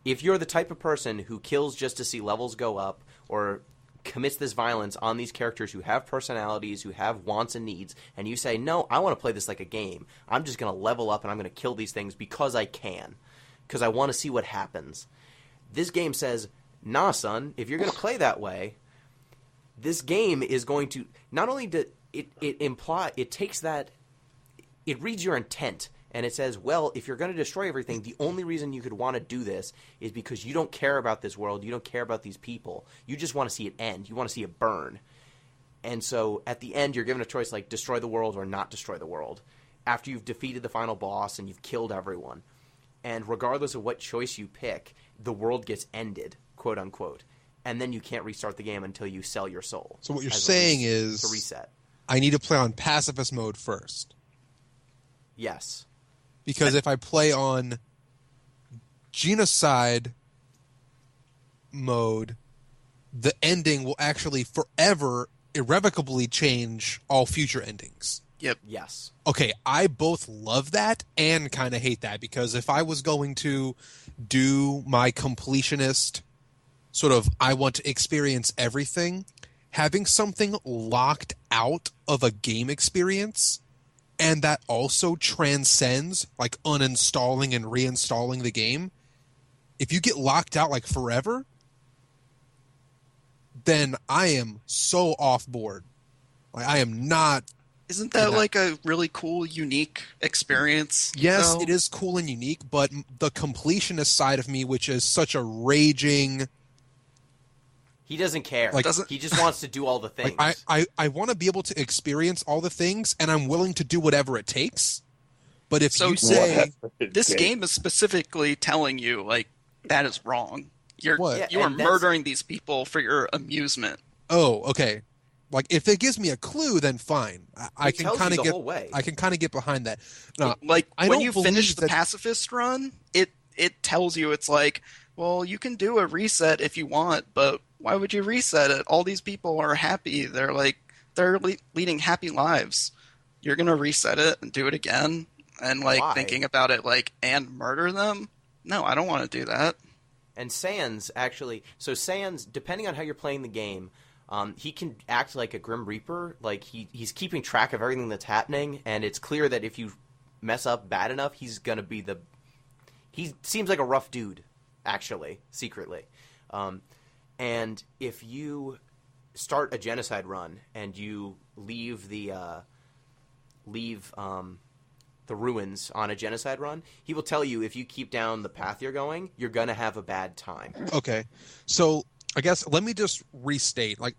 if you're the type of person who kills just to see levels go up, or commits this violence on these characters who have personalities, who have wants and needs, and you say, no, I want to play this like a game. I'm just going to level up and I'm going to kill these things because I can, because I want to see what happens. This game says, nah, son, if you're going to play that way, this game is going to, not only do it takes that, it reads your intent, and it says, well, if you're going to destroy everything, the only reason you could want to do this is because you don't care about this world, you don't care about these people, you just want to see it end, you want to see it burn. And so at the end, you're given a choice like destroy the world or not destroy the world, after you've defeated the final boss and you've killed everyone. And regardless of what choice you pick, the world gets ended, quote unquote. And then you can't restart the game until you sell your soul. So what you're saying is, to reset. I need to play on pacifist mode first. Yes. Because if I play on genocide mode, the ending will actually forever, irrevocably change all future endings. Yep. Yes. Okay, I both love that and kind of hate that, because if I was going to do my completionist sort of, I want to experience everything, having something locked out of a game experience, and that also transcends like uninstalling and reinstalling the game, if you get locked out like forever, then I am so off board. Like, I am not. Isn't that like a really cool, unique experience? Yes, though? it is cool and unique, but the completionist side of me, which is such a raging. He doesn't care. Like, he just wants to do all the things. Like, I want to be able to experience all the things, and I'm willing to do whatever it takes. But if you say this game is specifically telling you like that is wrong, you are murdering these people for your amusement. Oh, okay. Like, if it gives me a clue, then fine. I can kind of get behind that. No, like when you finish the pacifist run, it tells you, it's like, well, you can do a reset if you want, but why would you reset it? All these people are happy. They're leading happy lives. You're gonna reset it and do it again, and like thinking about it like and murder them? No, I don't want to do that. And Sans actually, depending on how you're playing the game, he can act like a Grim Reaper. Like he's keeping track of everything that's happening, and it's clear that if you mess up bad enough, he's gonna be he seems like a rough dude, actually, secretly. And if you start a genocide run and you leave the ruins on a genocide run, he will tell you if you keep down the path you're going, you're going to have a bad time. Okay. So I guess let me just restate, like,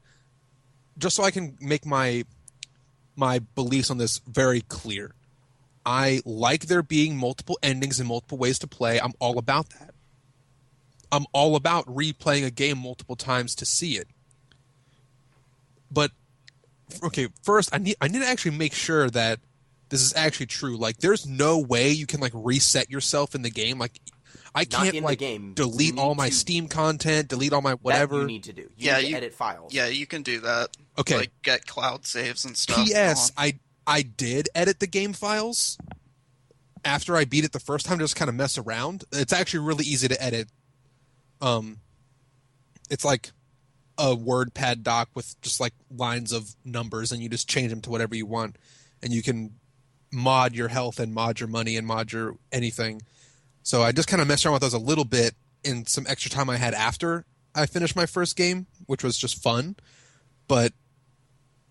just so I can make my beliefs on this very clear. I like there being multiple endings and multiple ways to play. I'm all about that. I'm all about replaying a game multiple times to see it. But okay, first I need to actually make sure that this is actually true. Like, there's no way you can like reset yourself in the game. Like, I can't like delete all my Steam content, delete all my whatever. That you need to do. You need to edit files. Yeah, you can do that. Okay. Like get cloud saves and stuff. P.S. I did edit the game files after I beat it the first time, just kind of mess around. It's actually really easy to edit. It's like a WordPad doc with just like lines of numbers, and you just change them to whatever you want, and you can mod your health and mod your money and mod your anything. So I just kind of messed around with those a little bit in some extra time I had after I finished my first game, which was just fun. But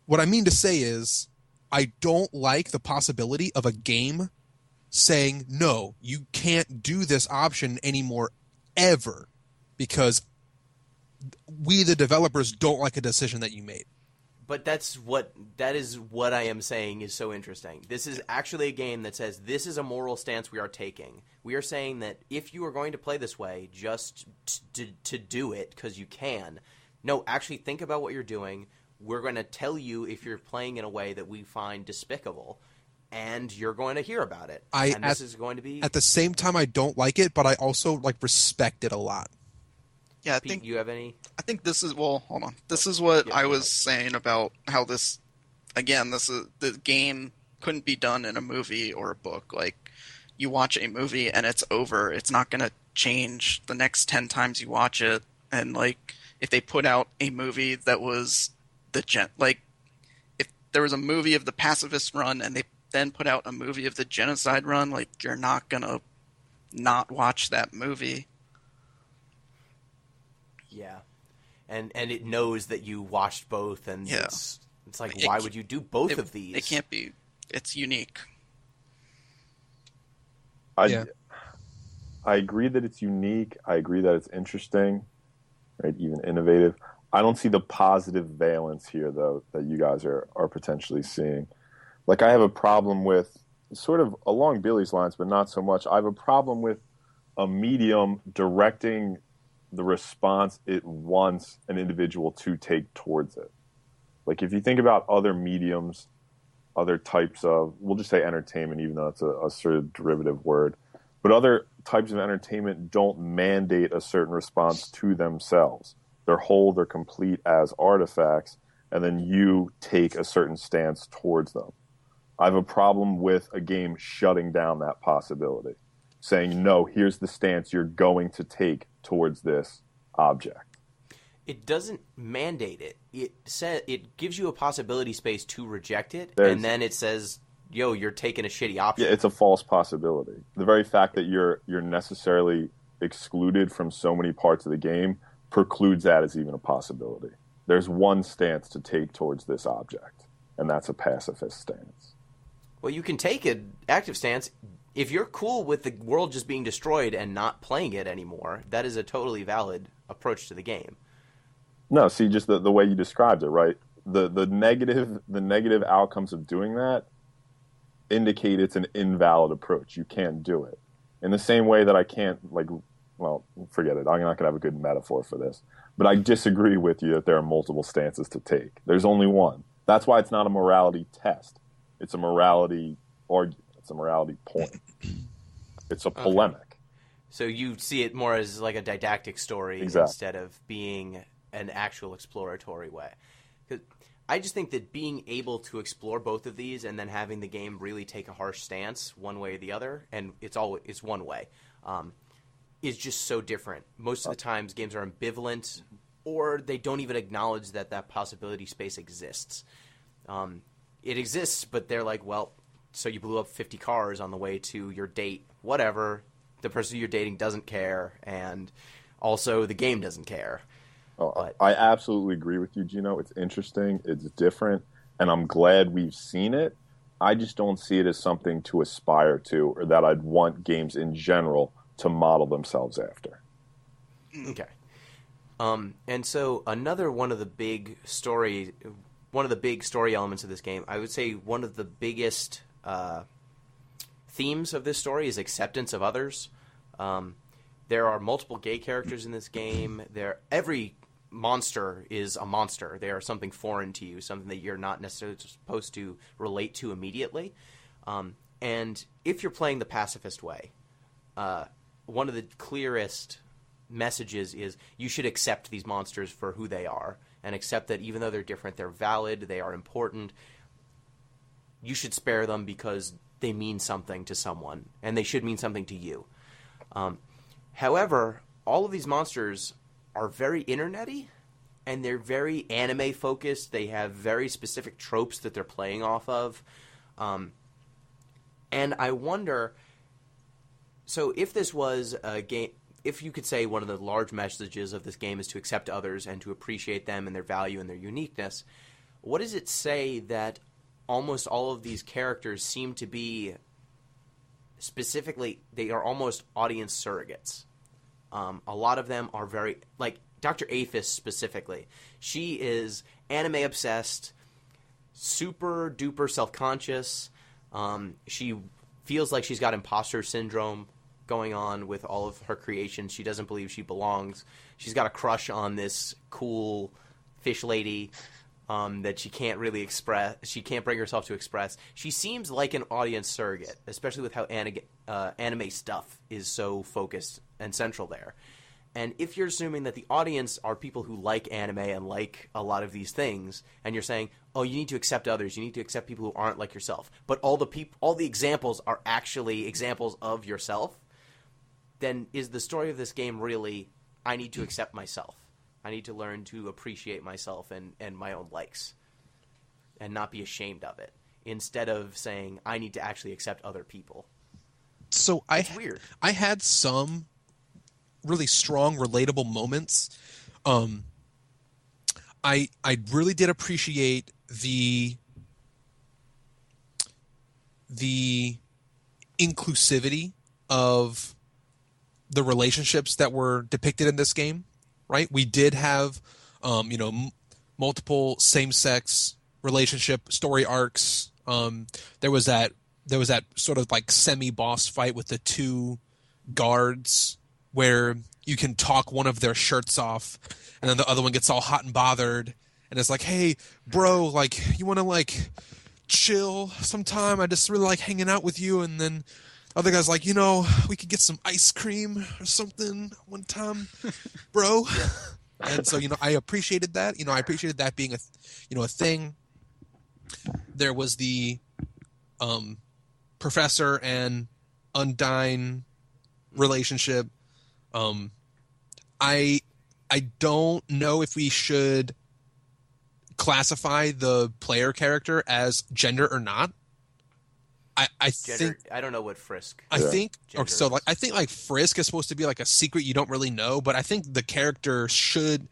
what I mean to say is, I don't like the possibility of a game saying, no, you can't do this option anymore ever, because we, the developers, don't like a decision that you made. But that is what I am saying is so interesting. This is actually a game that says this is a moral stance we are taking. We are saying that if you are going to play this way, just to do it because you can. No, actually think about what you're doing. We're going to tell you if you're playing in a way that we find despicable, and you're going to hear about it. This is going to be... At the same time, I don't like it, but I also respect it a lot. Yeah, I Pete, think you have any? I think this is hold on. This is what I was saying about how this the game couldn't be done in a movie or a book. Like, you watch a movie and it's over. It's not going to change the next 10 times you watch it. And if they put out a movie that was if there was a movie of the pacifist run and they then put out a movie of the genocide run, you're not going to not watch that movie. Yeah, and it knows that you watched both, and it's like, why would you do both of these? It can't be. It's unique. I agree that it's unique. I agree that it's interesting, right? Even innovative. I don't see the positive valence here, though, that you guys are potentially seeing. I have a problem with, sort of along Billy's lines, but not so much. I have a problem with a medium directing the response it wants an individual to take towards it. If you think about other mediums, other types of, we'll just say entertainment, even though it's a sort of derivative word, but other types of entertainment don't mandate a certain response to themselves. They're whole, they're complete as artifacts, and then you take a certain stance towards them. I have a problem with a game shutting down that possibility, saying, no, here's the stance you're going to take towards this object. It doesn't mandate it. It gives you a possibility space to reject it, and then it says, yo, you're taking a shitty option. Yeah, it's a false possibility. The very fact that you're necessarily excluded from so many parts of the game precludes that as even a possibility. There's one stance to take towards this object, and that's a pacifist stance. Well, you can take an active stance. If you're cool with the world just being destroyed and not playing it anymore, that is a totally valid approach to the game. No, see, just the way you described it, right? The negative outcomes of doing that indicate it's an invalid approach. You can't do it. In the same way that I can't, forget it. I'm not going to have a good metaphor for this. But I disagree with you that there are multiple stances to take. There's only one. That's why it's not a morality test. It's a morality argument. It's a morality point. It's a polemic. So you see it more as a didactic story instead of being an actual exploratory way. 'Cause I just think that being able to explore both of these and then having the game really take a harsh stance one way or the other, and it's one way, is just so different. Most of the times games are ambivalent, or they don't even acknowledge that possibility space exists. It exists, but they're like, well, so you blew up 50 cars on the way to your date, whatever. The person you're dating doesn't care, and also the game doesn't care. Oh, I absolutely agree with you, Gino. It's interesting. It's different. And I'm glad we've seen it. I just don't see it as something to aspire to, or that I'd want games in general to model themselves after. Okay. And so another one of the big story elements of this game, I would say one of the biggest themes of this story is acceptance of others. There are multiple gay characters in this game. Every monster is a monster. They are something foreign to you, something that you're not necessarily supposed to relate to immediately. And if you're playing the pacifist way, one of the clearest messages is you should accept these monsters for who they are, and accept that even though they're different, they're valid, they are important. You should spare them because they mean something to someone, and they should mean something to you. However, all of these monsters are very internet-y, and they're very anime-focused. They have very specific tropes that they're playing off of. And I wonder, so if this was a game, if you could say one of the large messages of this game is to accept others and to appreciate them and their value and their uniqueness, what does it say that almost all of these characters seem to be specifically, they are almost audience surrogates. A lot of them are very, like Dr. Aphis specifically. She is anime obsessed. super duper self-conscious. She feels like she's got imposter syndrome going on with all of her creations. She doesn't believe she belongs. She's got a crush on this cool fish lady that she can't really express. She can't bring herself to express. She seems like an audience surrogate, especially with how anime stuff is so focused and central there. And if you're assuming that the audience are people who like anime and like a lot of these things, and you're saying, oh, you need to accept others, you need to accept people who aren't like yourself, but all the examples are actually examples of yourself, then is the story of this game really, I need to accept myself. I need to learn to appreciate myself and my own likes and not be ashamed of it, instead of saying, I need to actually accept other people. So It's weird. I had some really strong, relatable moments. I really did appreciate the inclusivity of the relationships that were depicted in this game. Right, we did have, multiple same-sex relationship story arcs. There was that sort of like semi-boss fight with the two guards where you can talk one of their shirts off, and then the other one gets all hot and bothered, and it's like, hey, bro, like, you want to like chill sometime? I just really like hanging out with you. And then other guy's like, we could get some ice cream or something one time, bro. And so, I appreciated that. I appreciated that being a thing. There was the professor and Undyne relationship. I don't know if we should classify the player character as gender or not. I think I don't know what Frisk. I think Frisk is supposed to be like a secret you don't really know, but I think the character should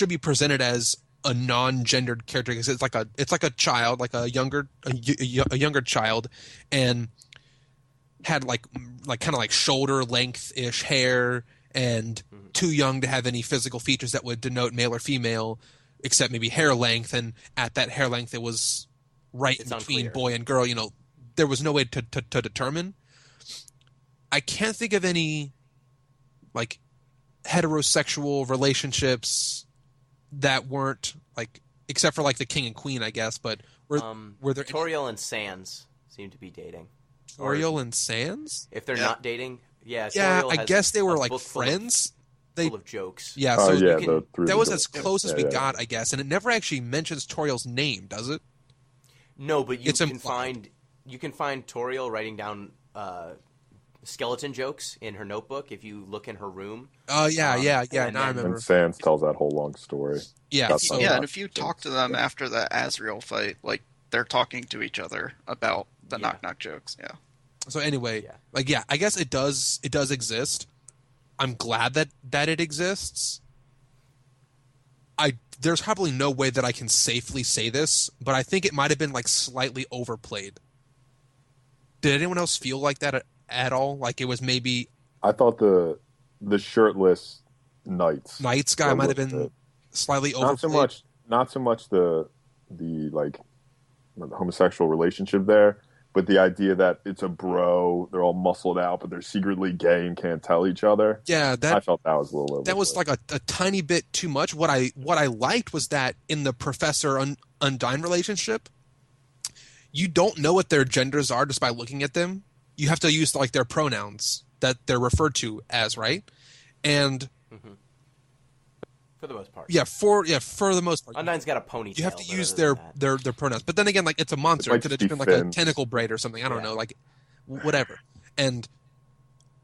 be presented as a non-gendered character because it's like a child, like a younger child, and had like kind of like shoulder length ish hair and too young to have any physical features that would denote male or female, except maybe hair length, and at that hair length it was right in between boy and girl. There was no way to determine. I can't think of any like heterosexual relationships that weren't like, except for like the king and queen, I guess. But were there Toriel and Sans seem to be dating? Toriel and Sans? If they're not dating, yeah. Yeah, Toriel I guess they were like friends. Full of jokes. Yeah, so that was as close as we got, I guess. And it never actually mentions Toriel's name, does it? No, but you can find Toriel writing down skeleton jokes in her notebook if you look in her room. Oh, yeah. Now I remember. And Sans tells that whole long story. Yeah. And if you talk to them after the Azrael fight, like, they're talking to each other about the knock-knock jokes. Yeah. So anyway, I guess it does exist. I'm glad that it exists. There's probably no way that I can safely say this, but I think it might have been like slightly overplayed. Did anyone else feel like that at all? Like it was maybe... I thought the shirtless knights guy might have been slightly overplayed. Not so much the like the homosexual relationship there, but the idea that it's a bro, they're all muscled out, but they're secretly gay and can't tell each other. Yeah, I felt that was a little overplayed. That was like a tiny bit too much. What I liked was that in the Professor Undyne relationship, you don't know what their genders are just by looking at them. You have to use like their pronouns that they're referred to as, right? And for the most part, for the most part, Undyne's got a ponytail. You have to use their pronouns, but then again, like it's a monster. It could have just been like a tentacle braid or something. I don't know, like whatever. And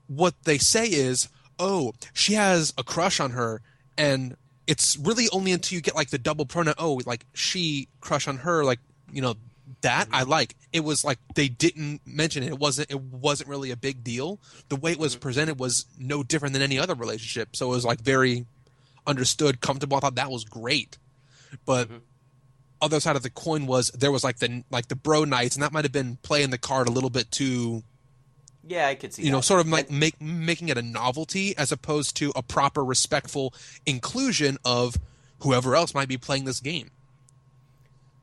what they say is, oh, she has a crush on her, and it's really only until you get like the double pronoun. Oh, like she crush on her, like that I like. It was like they didn't mention it. It wasn't really a big deal. The way it was presented was no different than any other relationship. So it was like very understood, comfortable. I thought that was great. But other side of the coin was there was like the bro nights, and that might have been playing the card a little bit too. Yeah, I could see that. Sort of like making it a novelty as opposed to a proper, respectful inclusion of whoever else might be playing this game.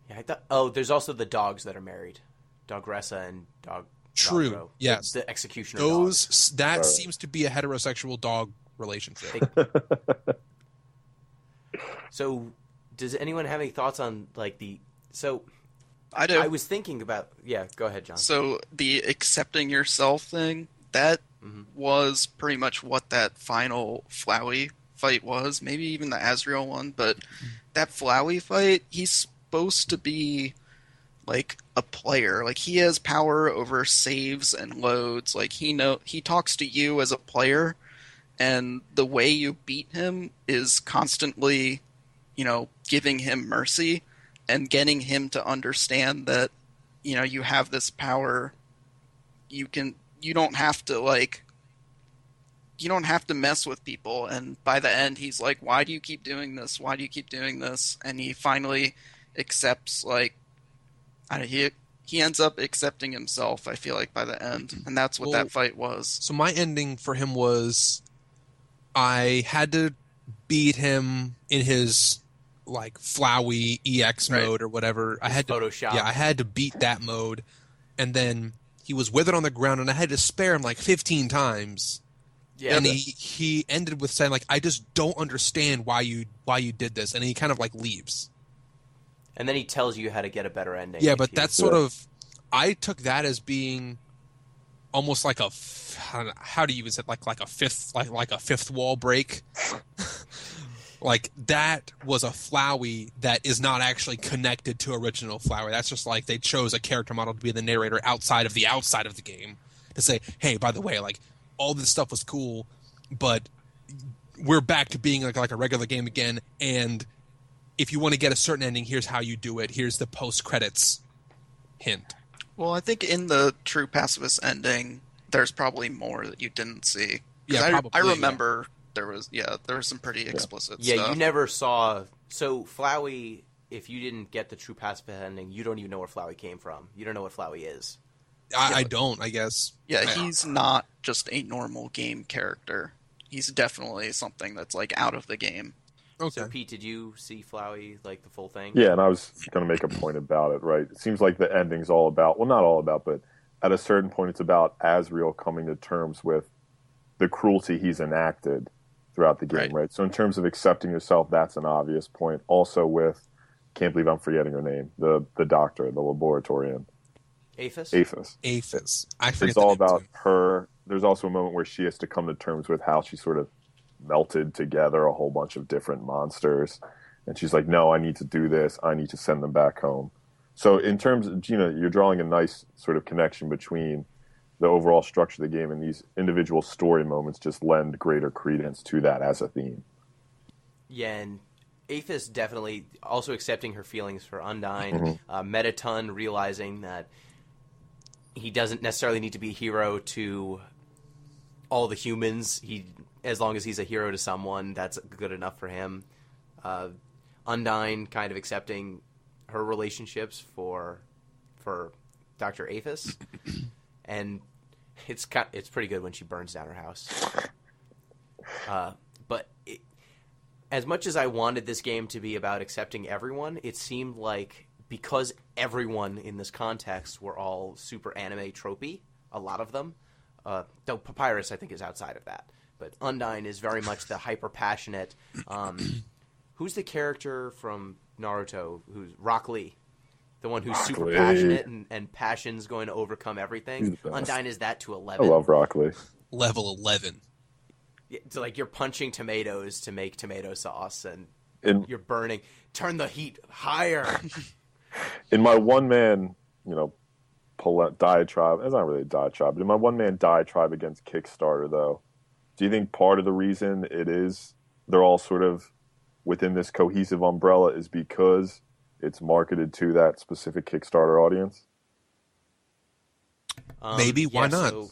Yeah, I thought. Oh, there's also the dogs that are married, Dogressa and Dog. True. Doggo, Yes. the executioner dogs. That seems to be a heterosexual dog relationship. So, does anyone have any thoughts on like the? So, I do. I was thinking about. Yeah, go ahead, John. So the accepting yourself thing, that was pretty much what that final Flowey fight was. Maybe even the Azrael one, but that Flowey fight, he's supposed to be like a player. Like he has power over saves and loads. Like he talks to you as a player, and the way you beat him is constantly, giving him mercy and getting him to understand that, you have this power. You don't have to mess with people. And by the end, he's like, why do you keep doing this? Why do you keep doing this? And he finally accepts, he ends up accepting himself, I feel like, by the end. And that's what that fight was. So my ending for him was I had to beat him in his Flowey EX mode or whatever. I had to Photoshop. Yeah, I had to beat that mode, and then he was withered on the ground, and I had to spare him 15 times. Yeah, and he ended with saying I just don't understand why you did this, and he kind of leaves. And then he tells you how to get a better ending. Yeah, but that's sort of, I took that as being almost like a, how do you even say it? Like a fifth wall break. That was a Flowey that is not actually connected to original Flowey. That's just they chose a character model to be the narrator outside of the game to say, hey, by the way, all this stuff was cool, but we're back to being like a regular game again, and if you want to get a certain ending, here's how you do it. Here's the post-credits hint. Well, I think in the true pacifist ending, there's probably more that you didn't see. Yeah, probably. I remember there was some pretty explicit stuff. Yeah, you never saw... So, Flowey, if you didn't get the true pacifist ending, you don't even know where Flowey came from. You don't know what Flowey is. I don't, I guess. Yeah, he's not just a normal game character. He's definitely something that's out of the game. Okay. So, Pete, did you see Flowey, the full thing? Yeah, and I was going to make a point about it, right? It seems like the ending's all about, well, not all about, but at a certain point it's about Azrael coming to terms with the cruelty he's enacted throughout the game, right? So in terms of accepting yourself, that's an obvious point. Also with, can't believe I'm forgetting her name, the doctor, the laboratorian. Aphis? Aphis. I forget. It's all about her. There's also a moment where she has to come to terms with how she sort of melted together a whole bunch of different monsters, and she's like, no, I need to do this, I need to send them back home. So in terms of, Gina, you're drawing a nice sort of connection between the overall structure of the game and these individual story moments just lend greater credence to that as a theme. Yeah, and Aphis definitely also accepting her feelings for Undyne. Metaton realizing that he doesn't necessarily need to be a hero to all the humans. As long as he's a hero to someone, that's good enough for him. Undyne kind of accepting her relationships for Dr. Aphis, and it's pretty good when she burns down her house. But as much as I wanted this game to be about accepting everyone, it seemed like because everyone in this context were all super anime tropey, a lot of them. Though Papyrus, I think, is outside of that. But Undyne is very much the hyper-passionate... who's the character from Naruto? Who's Rock Lee? The one who's super passionate and passion's going to overcome everything. Undyne is that to 11. I love Rock Lee. Level 11. Yeah, so you're punching tomatoes to make tomato sauce, and you're burning. Turn the heat higher. In my one-man, diatribe, it's not really a diatribe, but in my one-man diatribe against Kickstarter, though, do you think part of the reason they're all sort of within this cohesive umbrella is because it's marketed to that specific Kickstarter audience? Maybe. Why not? So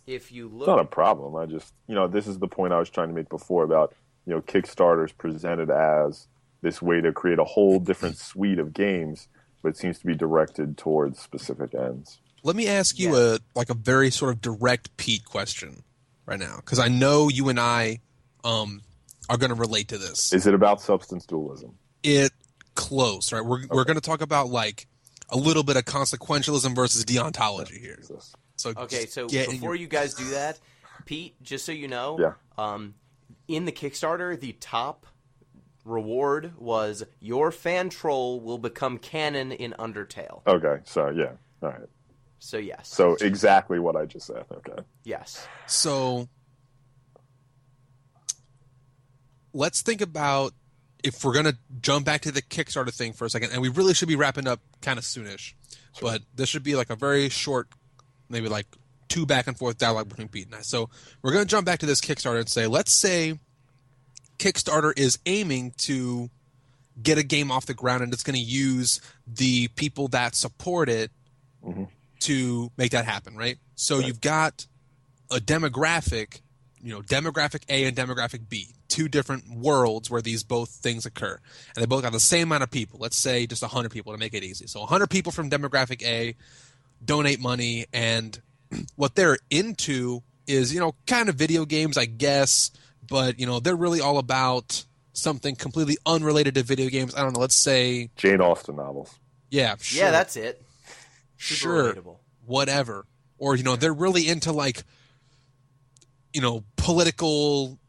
if you look... It's not a problem. I just, this is the point I was trying to make before about, Kickstarter's presented as this way to create a whole different suite of games, but it seems to be directed towards specific ends. Let me ask you a very sort of direct Pete question right now, because I know you and I are going to relate to this. Is it about substance dualism? It close, right? We're going to talk about like a little bit of consequentialism versus deontology here. So okay, so before you guys do that, Pete, just so you know, in the Kickstarter, the top reward was your fan troll will become canon in Undertale. Okay, so yeah, all right. So yes. So exactly what I just said. Okay. Yes. So let's think about if we're going to jump back to the Kickstarter thing for a second, and we really should be wrapping up kind of soonish, but this should be like a very short, maybe like 2 back and forth dialogue between Pete and I. So we're going to jump back to this Kickstarter and say, let's say Kickstarter is aiming to get a game off the ground, and it's going to use the people that support it to make that happen, right? So you've got a demographic, demographic A and demographic B, 2 different worlds where these both things occur. And they both have the same amount of people. Let's say just 100 people to make it easy. So 100 people from demographic A donate money, and what they're into is, kind of video games, I guess, but, they're really all about something completely unrelated to video games. I don't know, let's say Jane Austen novels. Yeah, sure. Yeah, that's it. Sure. Relatable. Whatever. Or, they're really into like, political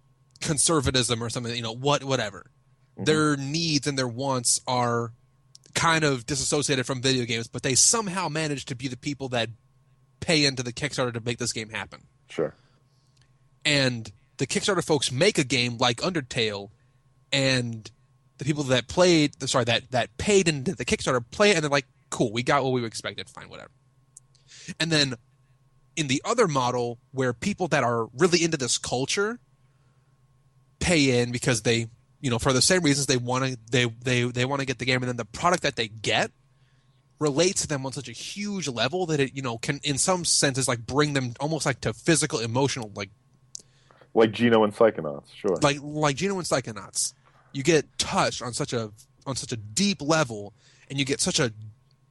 conservatism or something, whatever. Their needs and their wants are kind of disassociated from video games, but they somehow manage to be the people that pay into the Kickstarter to make this game happen. Sure. And the Kickstarter folks make a game like Undertale, and the people that that paid into the Kickstarter play it, and they're like, cool, we got what we expected, fine, whatever. And then in the other model, where people that are really into this culture pay in because they, for the same reasons they want to get the game, and then the product that they get relates to them on such a huge level that it, can in some senses like bring them almost like to physical, emotional, like Geno and Psychonauts, sure. Like Geno and Psychonauts. You get touched on such a deep level, and you get such a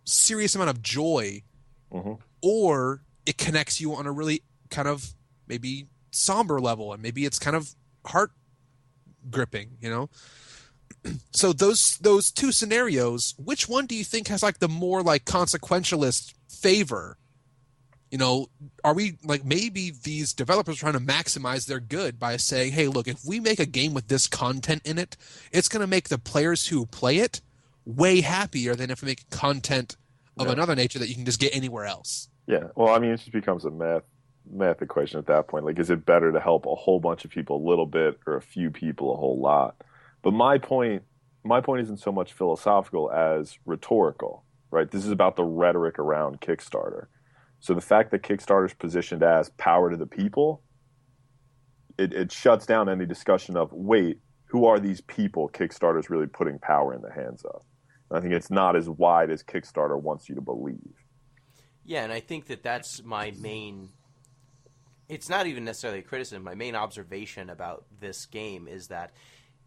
serious amount of joy, or it connects you on a really kind of maybe somber level, and maybe it's kind of heart gripping, So those 2 scenarios, which one do you think has like the more like consequentialist favor? Are we like, maybe these developers are trying to maximize their good by saying, hey, look, if we make a game with this content in it, it's going to make the players who play it way happier than if we make content of another nature that you can just get anywhere else. Yeah. Well, I mean, it just becomes a math equation at that point. Like, is it better to help a whole bunch of people a little bit, or a few people a whole lot? But my point isn't so much philosophical as rhetorical, right? This is about the rhetoric around Kickstarter. So the fact that Kickstarter is positioned as power to the people, it shuts down any discussion of, wait, who are these people Kickstarter is really putting power in the hands of? And I think it's not as wide as Kickstarter wants you to believe. Yeah, and I think that's my main... It's not even necessarily a criticism. My main observation about this game is that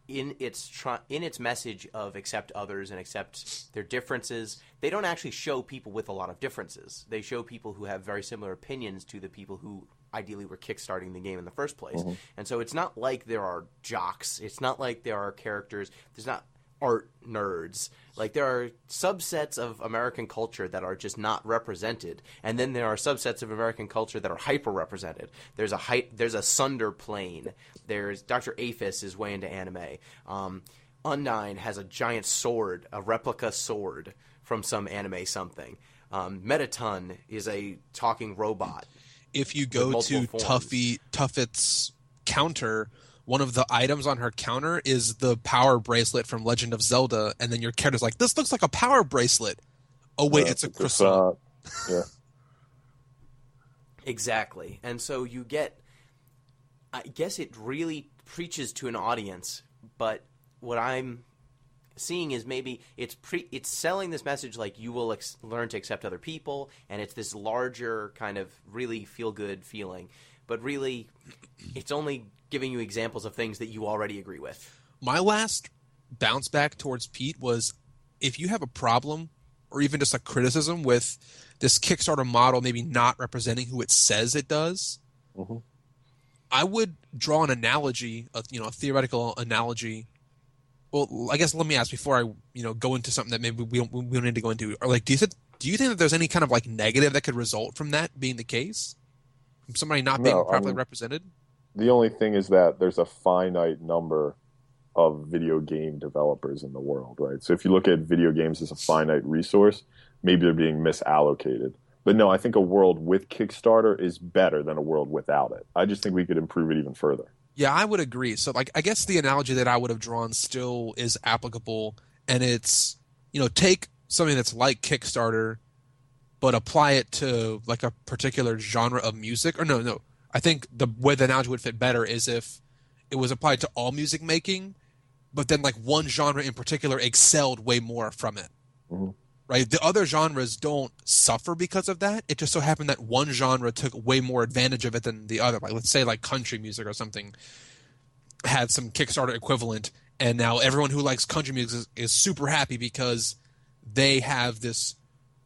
in its message of accept others and accept their differences, they don't actually show people with a lot of differences. They show people who have very similar opinions to the people who ideally were kickstarting the game in the first place. And so it's not like there are jocks. It's not like there are characters. There's not art nerds. Like, there are subsets of American culture that are just not represented, and then there are subsets of American culture that are hyper represented. There's a Sunder plane. There's Dr. Aphis is way into anime. Undyne has a giant sword, a replica sword from some anime something. Metaton is a talking robot. If you go to Tuffet's counter, one of the items on her counter is the power bracelet from Legend of Zelda, and then your character's like, this looks like a power bracelet. Oh, wait, it's a croissant. Yeah. Exactly. And so you get, I guess it really preaches to an audience, but what I'm seeing is maybe it's selling this message like you will learn to accept other people, and it's this larger kind of really feel-good feeling. But really, it's only giving you examples of things that you already agree with. My last bounce back towards Pete was, if you have a problem or even just a criticism with this Kickstarter model maybe not representing who it says it does, I would draw an analogy, a theoretical analogy, Well, I guess let me ask before I go into something that maybe we don't need to go into. Or like, do you think that there's any kind of like negative that could result from that being the case? From somebody not being No, I properly mean, represented? the only thing is that there's a finite number of video game developers in the world, right? So if you look at video games as a finite resource, maybe they're being misallocated. But no, I think a world with Kickstarter is better than a world without it. I just think we could improve it even further. Yeah, I would agree. So, like, I guess the analogy that I would have drawn still is applicable, and it's, take something that's like Kickstarter, but apply it to like a particular genre of music. Or no. I think the way the analogy would fit better is if it was applied to all music making, but then like one genre in particular excelled way more from it. Mm-hmm. Right? The other genres don't suffer because of that. It just so happened that one genre took way more advantage of it than the other. Like, let's say like country music or something had some Kickstarter equivalent, and now everyone who likes country music is super happy because they have this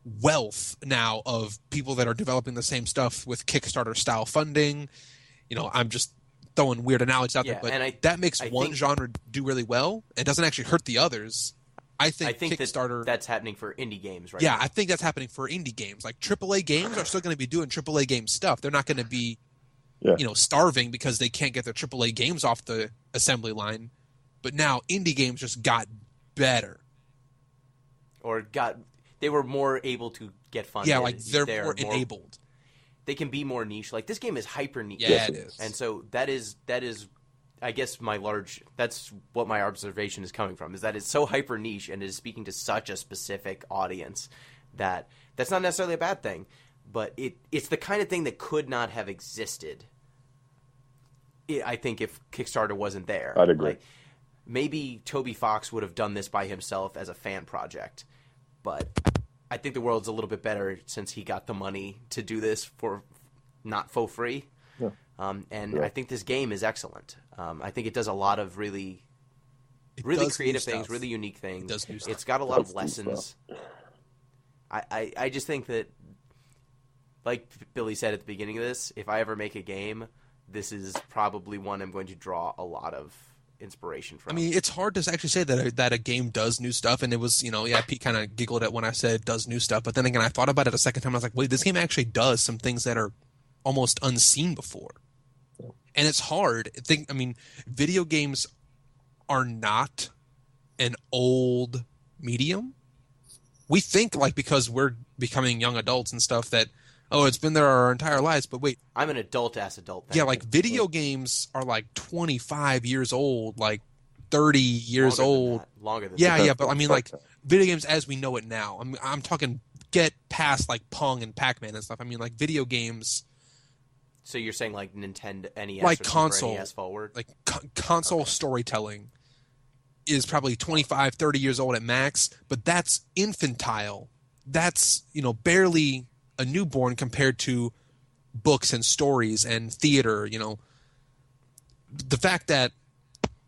wealth now of people that are developing the same stuff with Kickstarter style funding. I'm just throwing weird analogies out there, but that makes one genre do really well and doesn't actually hurt the others. I think Kickstarter... that's happening for indie games right now. Yeah, I think that's happening for indie games. Like, AAA games are still going to be doing AAA game stuff. They're not going to be, starving because they can't get their AAA games off the assembly line. But now indie games just got better. Or they were more able to get funded. Yeah, like they're more enabled. They can be more niche. Like, this game is hyper niche. Yeah, it is. And so that is I guess that's what my observation is coming from, is that it's so hyper niche and is speaking to such a specific audience that's not necessarily a bad thing, but it's the kind of thing that could not have existed, I think, if Kickstarter wasn't there. I'd agree. Like, maybe Toby Fox would have done this by himself as a fan project, but I think the world's a little bit better since he got the money to do this for not for free. Yeah. I think this game is excellent. I think it does a lot of really creative things, really unique things. It does new stuff. It's got a lot of lessons. I just think that, like Billy said at the beginning of this, if I ever make a game, this is probably one I'm going to draw a lot of inspiration from. I mean, it's hard to actually say that a game does new stuff, and it was, Pete kind of giggled at when I said it does new stuff, but then again, I thought about it a second time, I was like, wait, this game actually does some things that are almost unseen before. And it's hard. Video games are not an old medium. We think, like, because we're becoming young adults and stuff, that, it's been there our entire lives, but wait. I'm an adult-ass adult. Yeah, like, video games are, like, 25 years old, like, 30 years old. Longer than that. Yeah, but I mean, like, video games as we know it now. I'm talking get past, like, Pong and Pac-Man and stuff. I mean, like, video games... So you're saying like Nintendo NES, like or console, NES forward, like console storytelling is probably 25, 30 years old at max, but that's infantile. That's barely a newborn compared to books and stories and theater. The fact that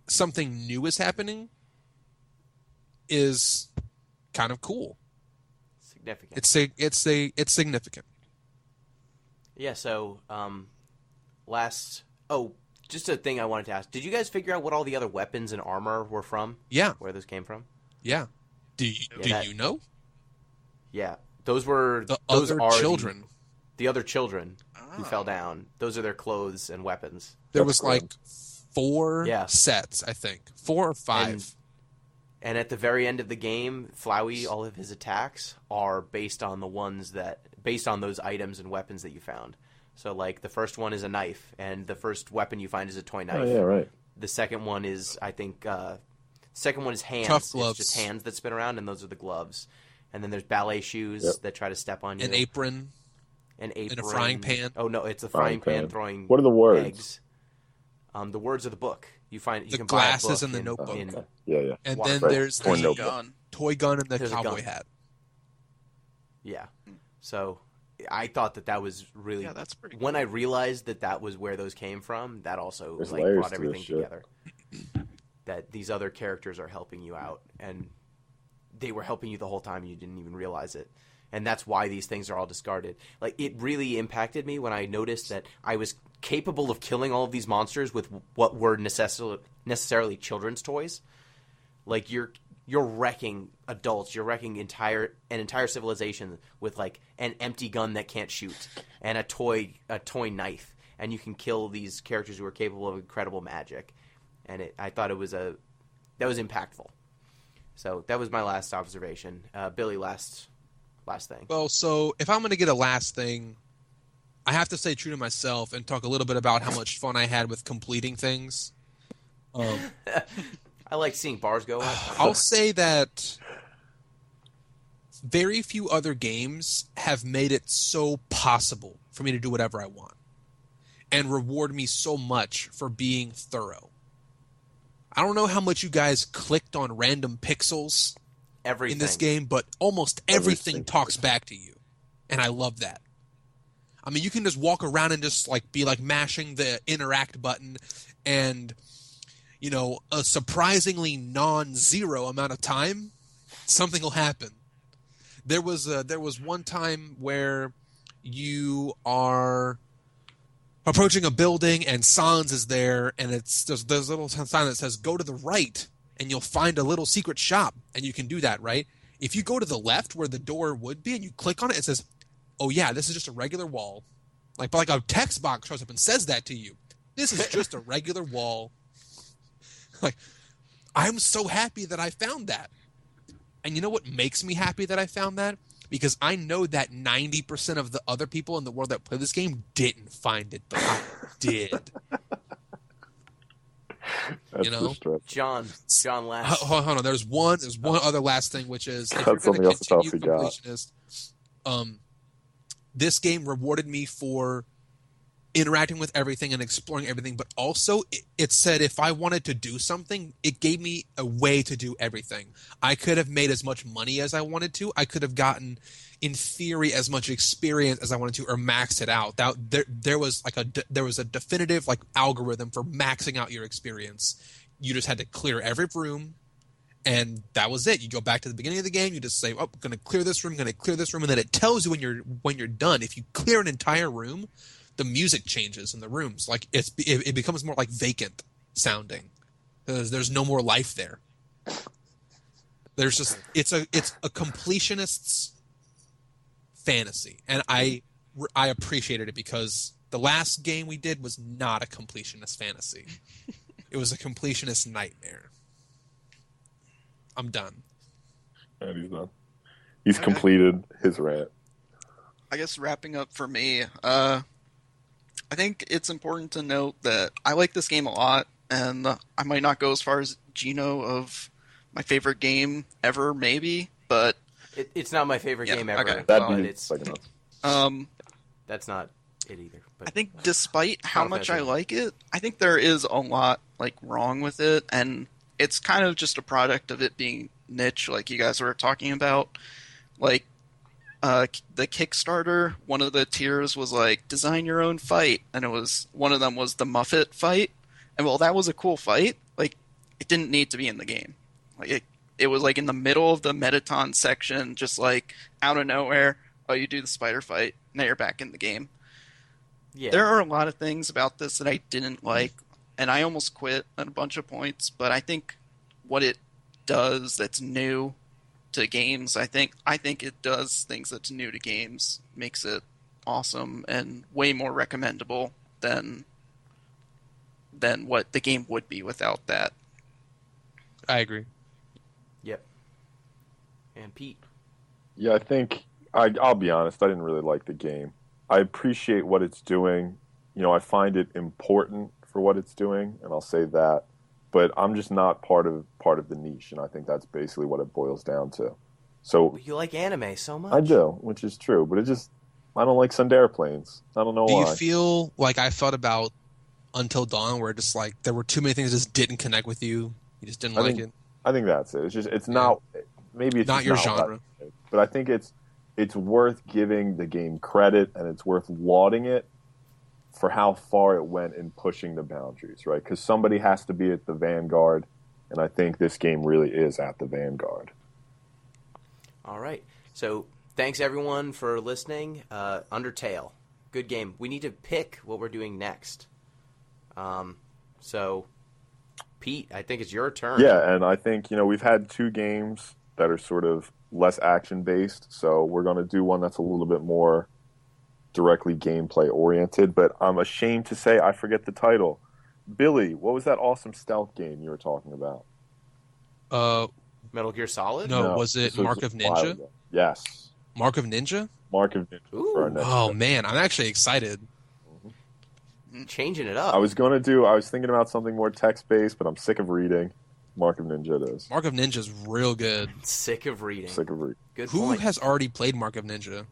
something new is happening is kind of cool. Significant. It's significant. Yeah, so just a thing I wanted to ask. Did you guys figure out what all the other weapons and armor were from? Yeah. Where those came from? Yeah. Do you know? Yeah. Those are children. The other children who fell down. Those are their clothes and weapons. There was like 4 sets, I think. 4 or 5. And at the very end of the game, Flowey, all of his attacks are based on those items and weapons that you found. So, like, the first one is a knife, and the first weapon you find is a toy knife. Oh, yeah, right. The second one is, I think, hands. Tough gloves. It's just hands that spin around, and those are the gloves. And then there's ballet shoes that try to step on you. An apron. And a frying pan. Oh, no, it's a frying pan throwing What are the words? Eggs. The words of the book. You can glasses buy a book and the notebook. Yeah. And then there's the toy gun and the there's cowboy hat. Yeah. So I thought that was really... Yeah, that's pretty When cool. I realized that was where those came from, that also There's like layers brought to everything this shit. together. That these other characters are helping you out, and they were helping you the whole time and you didn't even realize it. And that's why these things are all discarded. Like, it really impacted me when I noticed that I was capable of killing all of these monsters with what were necessarily children's toys. like you're wrecking adults, you're wrecking an entire civilization with like an empty gun that can't shoot and a toy knife, and you can kill these characters who are capable of incredible magic. And I thought that was impactful. So that was my last observation. Billy, last thing. Well, so if I'm going to get a last thing, I have to stay true to myself and talk a little bit about how much fun I had with completing things. I like seeing bars go up. I'll say that very few other games have made it so possible for me to do whatever I want and reward me so much for being thorough. I don't know how much you guys clicked on random pixels Everything. in this game, but almost everything talks back to you. And I love that. I mean, you can just walk around and just like be like mashing the interact button, and a surprisingly non-zero amount of time, something will happen. There was one time where you are approaching a building and Sans is there, and there's a little sign that says go to the right and you'll find a little secret shop, and you can do that, right? If you go to the left where the door would be and you click on it, it says, oh yeah, this is just a regular wall. But a text box shows up and says that to you. This is just a regular wall. I'm so happy that I found that. And you know what makes me happy that I found that? Because I know that 90% of the other people in the world that play this game didn't find it, but I did. John last. Hold on. There's one other last thing, which is if That's you're going to something else continue else completionist, this game rewarded me for interacting with everything and exploring everything, but also it said if I wanted to do something, it gave me a way to do everything. I could have made as much money as I wanted to. I could have gotten, in theory, as much experience as I wanted to, or maxed it out. There was a definitive algorithm for maxing out your experience. You just had to clear every room, and that was it. You go back to the beginning of the game. You just say, "Oh, I'm going to clear this room. I'm going to clear this room," and then it tells you when you're done. If you clear an entire room, the music changes in the rooms. It becomes more vacant sounding. There's no more life there. There's just it's a completionist's fantasy, and I appreciated it because the last game we did was not a completionist fantasy. It was a completionist nightmare. I'm done. And he's done. He's completed his rant. I guess wrapping up for me, I think it's important to note that I like this game a lot, and I might not go as far as Gino of my favorite game ever, maybe, but it's not my favorite game ever. Okay. That's not it either. But I think despite how much I like it, I think there is a lot wrong with it, and it's kind of just a product of it being niche, like you guys were talking about. The Kickstarter, one of the tiers was design your own fight, and one of them was the Muffet fight, and while that was a cool fight, it didn't need to be in the game. It was in the middle of the Metaton section, just out of nowhere. Oh, you do the spider fight, now you're back in the game. Yeah. There are a lot of things about this that I didn't like, and I almost quit at a bunch of points, but I think what it does that's new to games, I think it does things that's new to games, makes it awesome and way more recommendable than what the game would be without that. I agree. Yep. And Pete? Yeah, I think I'll be honest, I didn't really like the game. I appreciate what it's doing. I find it important for what it's doing, and I'll say that. But I'm just not part of the niche, and I think that's basically what it boils down to. So you like anime so much. I do, which is true, but I don't like Sundara planes. I don't know why. Do you feel like I felt about Until Dawn, where just there were too many things that just didn't connect with you? You just didn't like it. I think that's it. It's not maybe it's not your genre, but I think it's worth giving the game credit, and it's worth lauding it for how far it went in pushing the boundaries, right? Because somebody has to be at the vanguard, and I think this game really is at the vanguard. All right. So thanks, everyone, for listening. Undertale. Good game. We need to pick what we're doing next. So Pete, I think it's your turn. Yeah, and I think, we've had 2 games that are sort of less action-based, so we're going to do one that's a little bit more directly gameplay-oriented, but I'm ashamed to say I forget the title. Billy, what was that awesome stealth game you were talking about? Metal Gear Solid? No, was it this was Mark of a while Ninja? ago. Yes. Mark of Ninja? Mark of Ninja for our next Oh show. man, I'm actually excited. Changing it up. I was thinking about something more text-based, but I'm sick of reading. Mark of Ninja it is. Mark of Ninja's real good. Sick of reading. Sick of reading. Good Who point. has already played Mark of Ninja?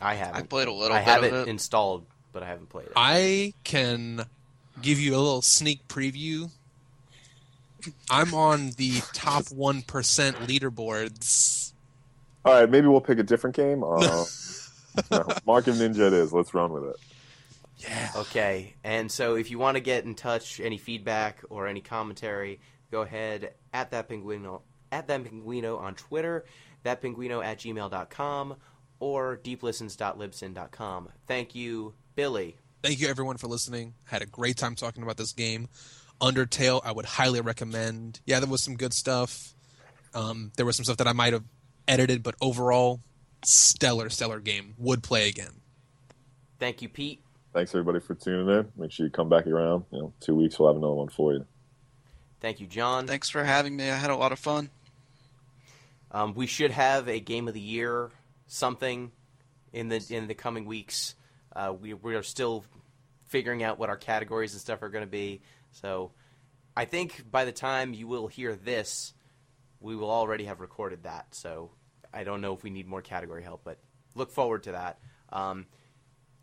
I haven't. I played a little I bit have of it it. installed, but I haven't played it. I can give you a little sneak preview. I'm on the top 1% leaderboards. All right, maybe we'll pick a different game. No, Mark of Ninja it is. Let's run with it. Yeah. Okay, and so if you want to get in touch, any feedback or any commentary, go ahead at that Pinguino on Twitter, thatpinguino@gmail.com, or deeplistens.libsyn.com. Thank you, Billy. Thank you everyone for listening. Had a great time talking about this game. Undertale, I would highly recommend. Yeah, there was some good stuff. There was some stuff that I might have edited, but overall, stellar game. Would play again. Thank you, Pete. Thanks everybody for tuning in. Make sure you come back around. 2 weeks we'll have another one for you. Thank you, John. Thanks for having me. I had a lot of fun. We should have a Game of the Year something in the coming weeks. We are still figuring out what our categories and stuff are going to be. So I think by the time you will hear this, we will already have recorded that. So I don't know if we need more category help, but look forward to that.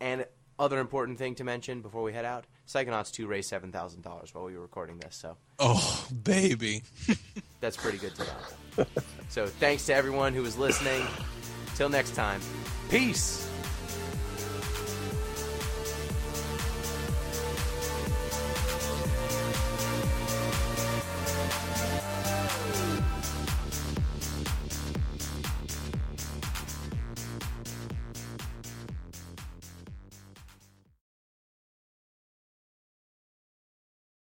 And other important thing to mention before we head out, Psychonauts 2 raised $7,000 while we were recording this. So Oh, baby. that's pretty good to know. So thanks to everyone who was listening. Till next time, peace.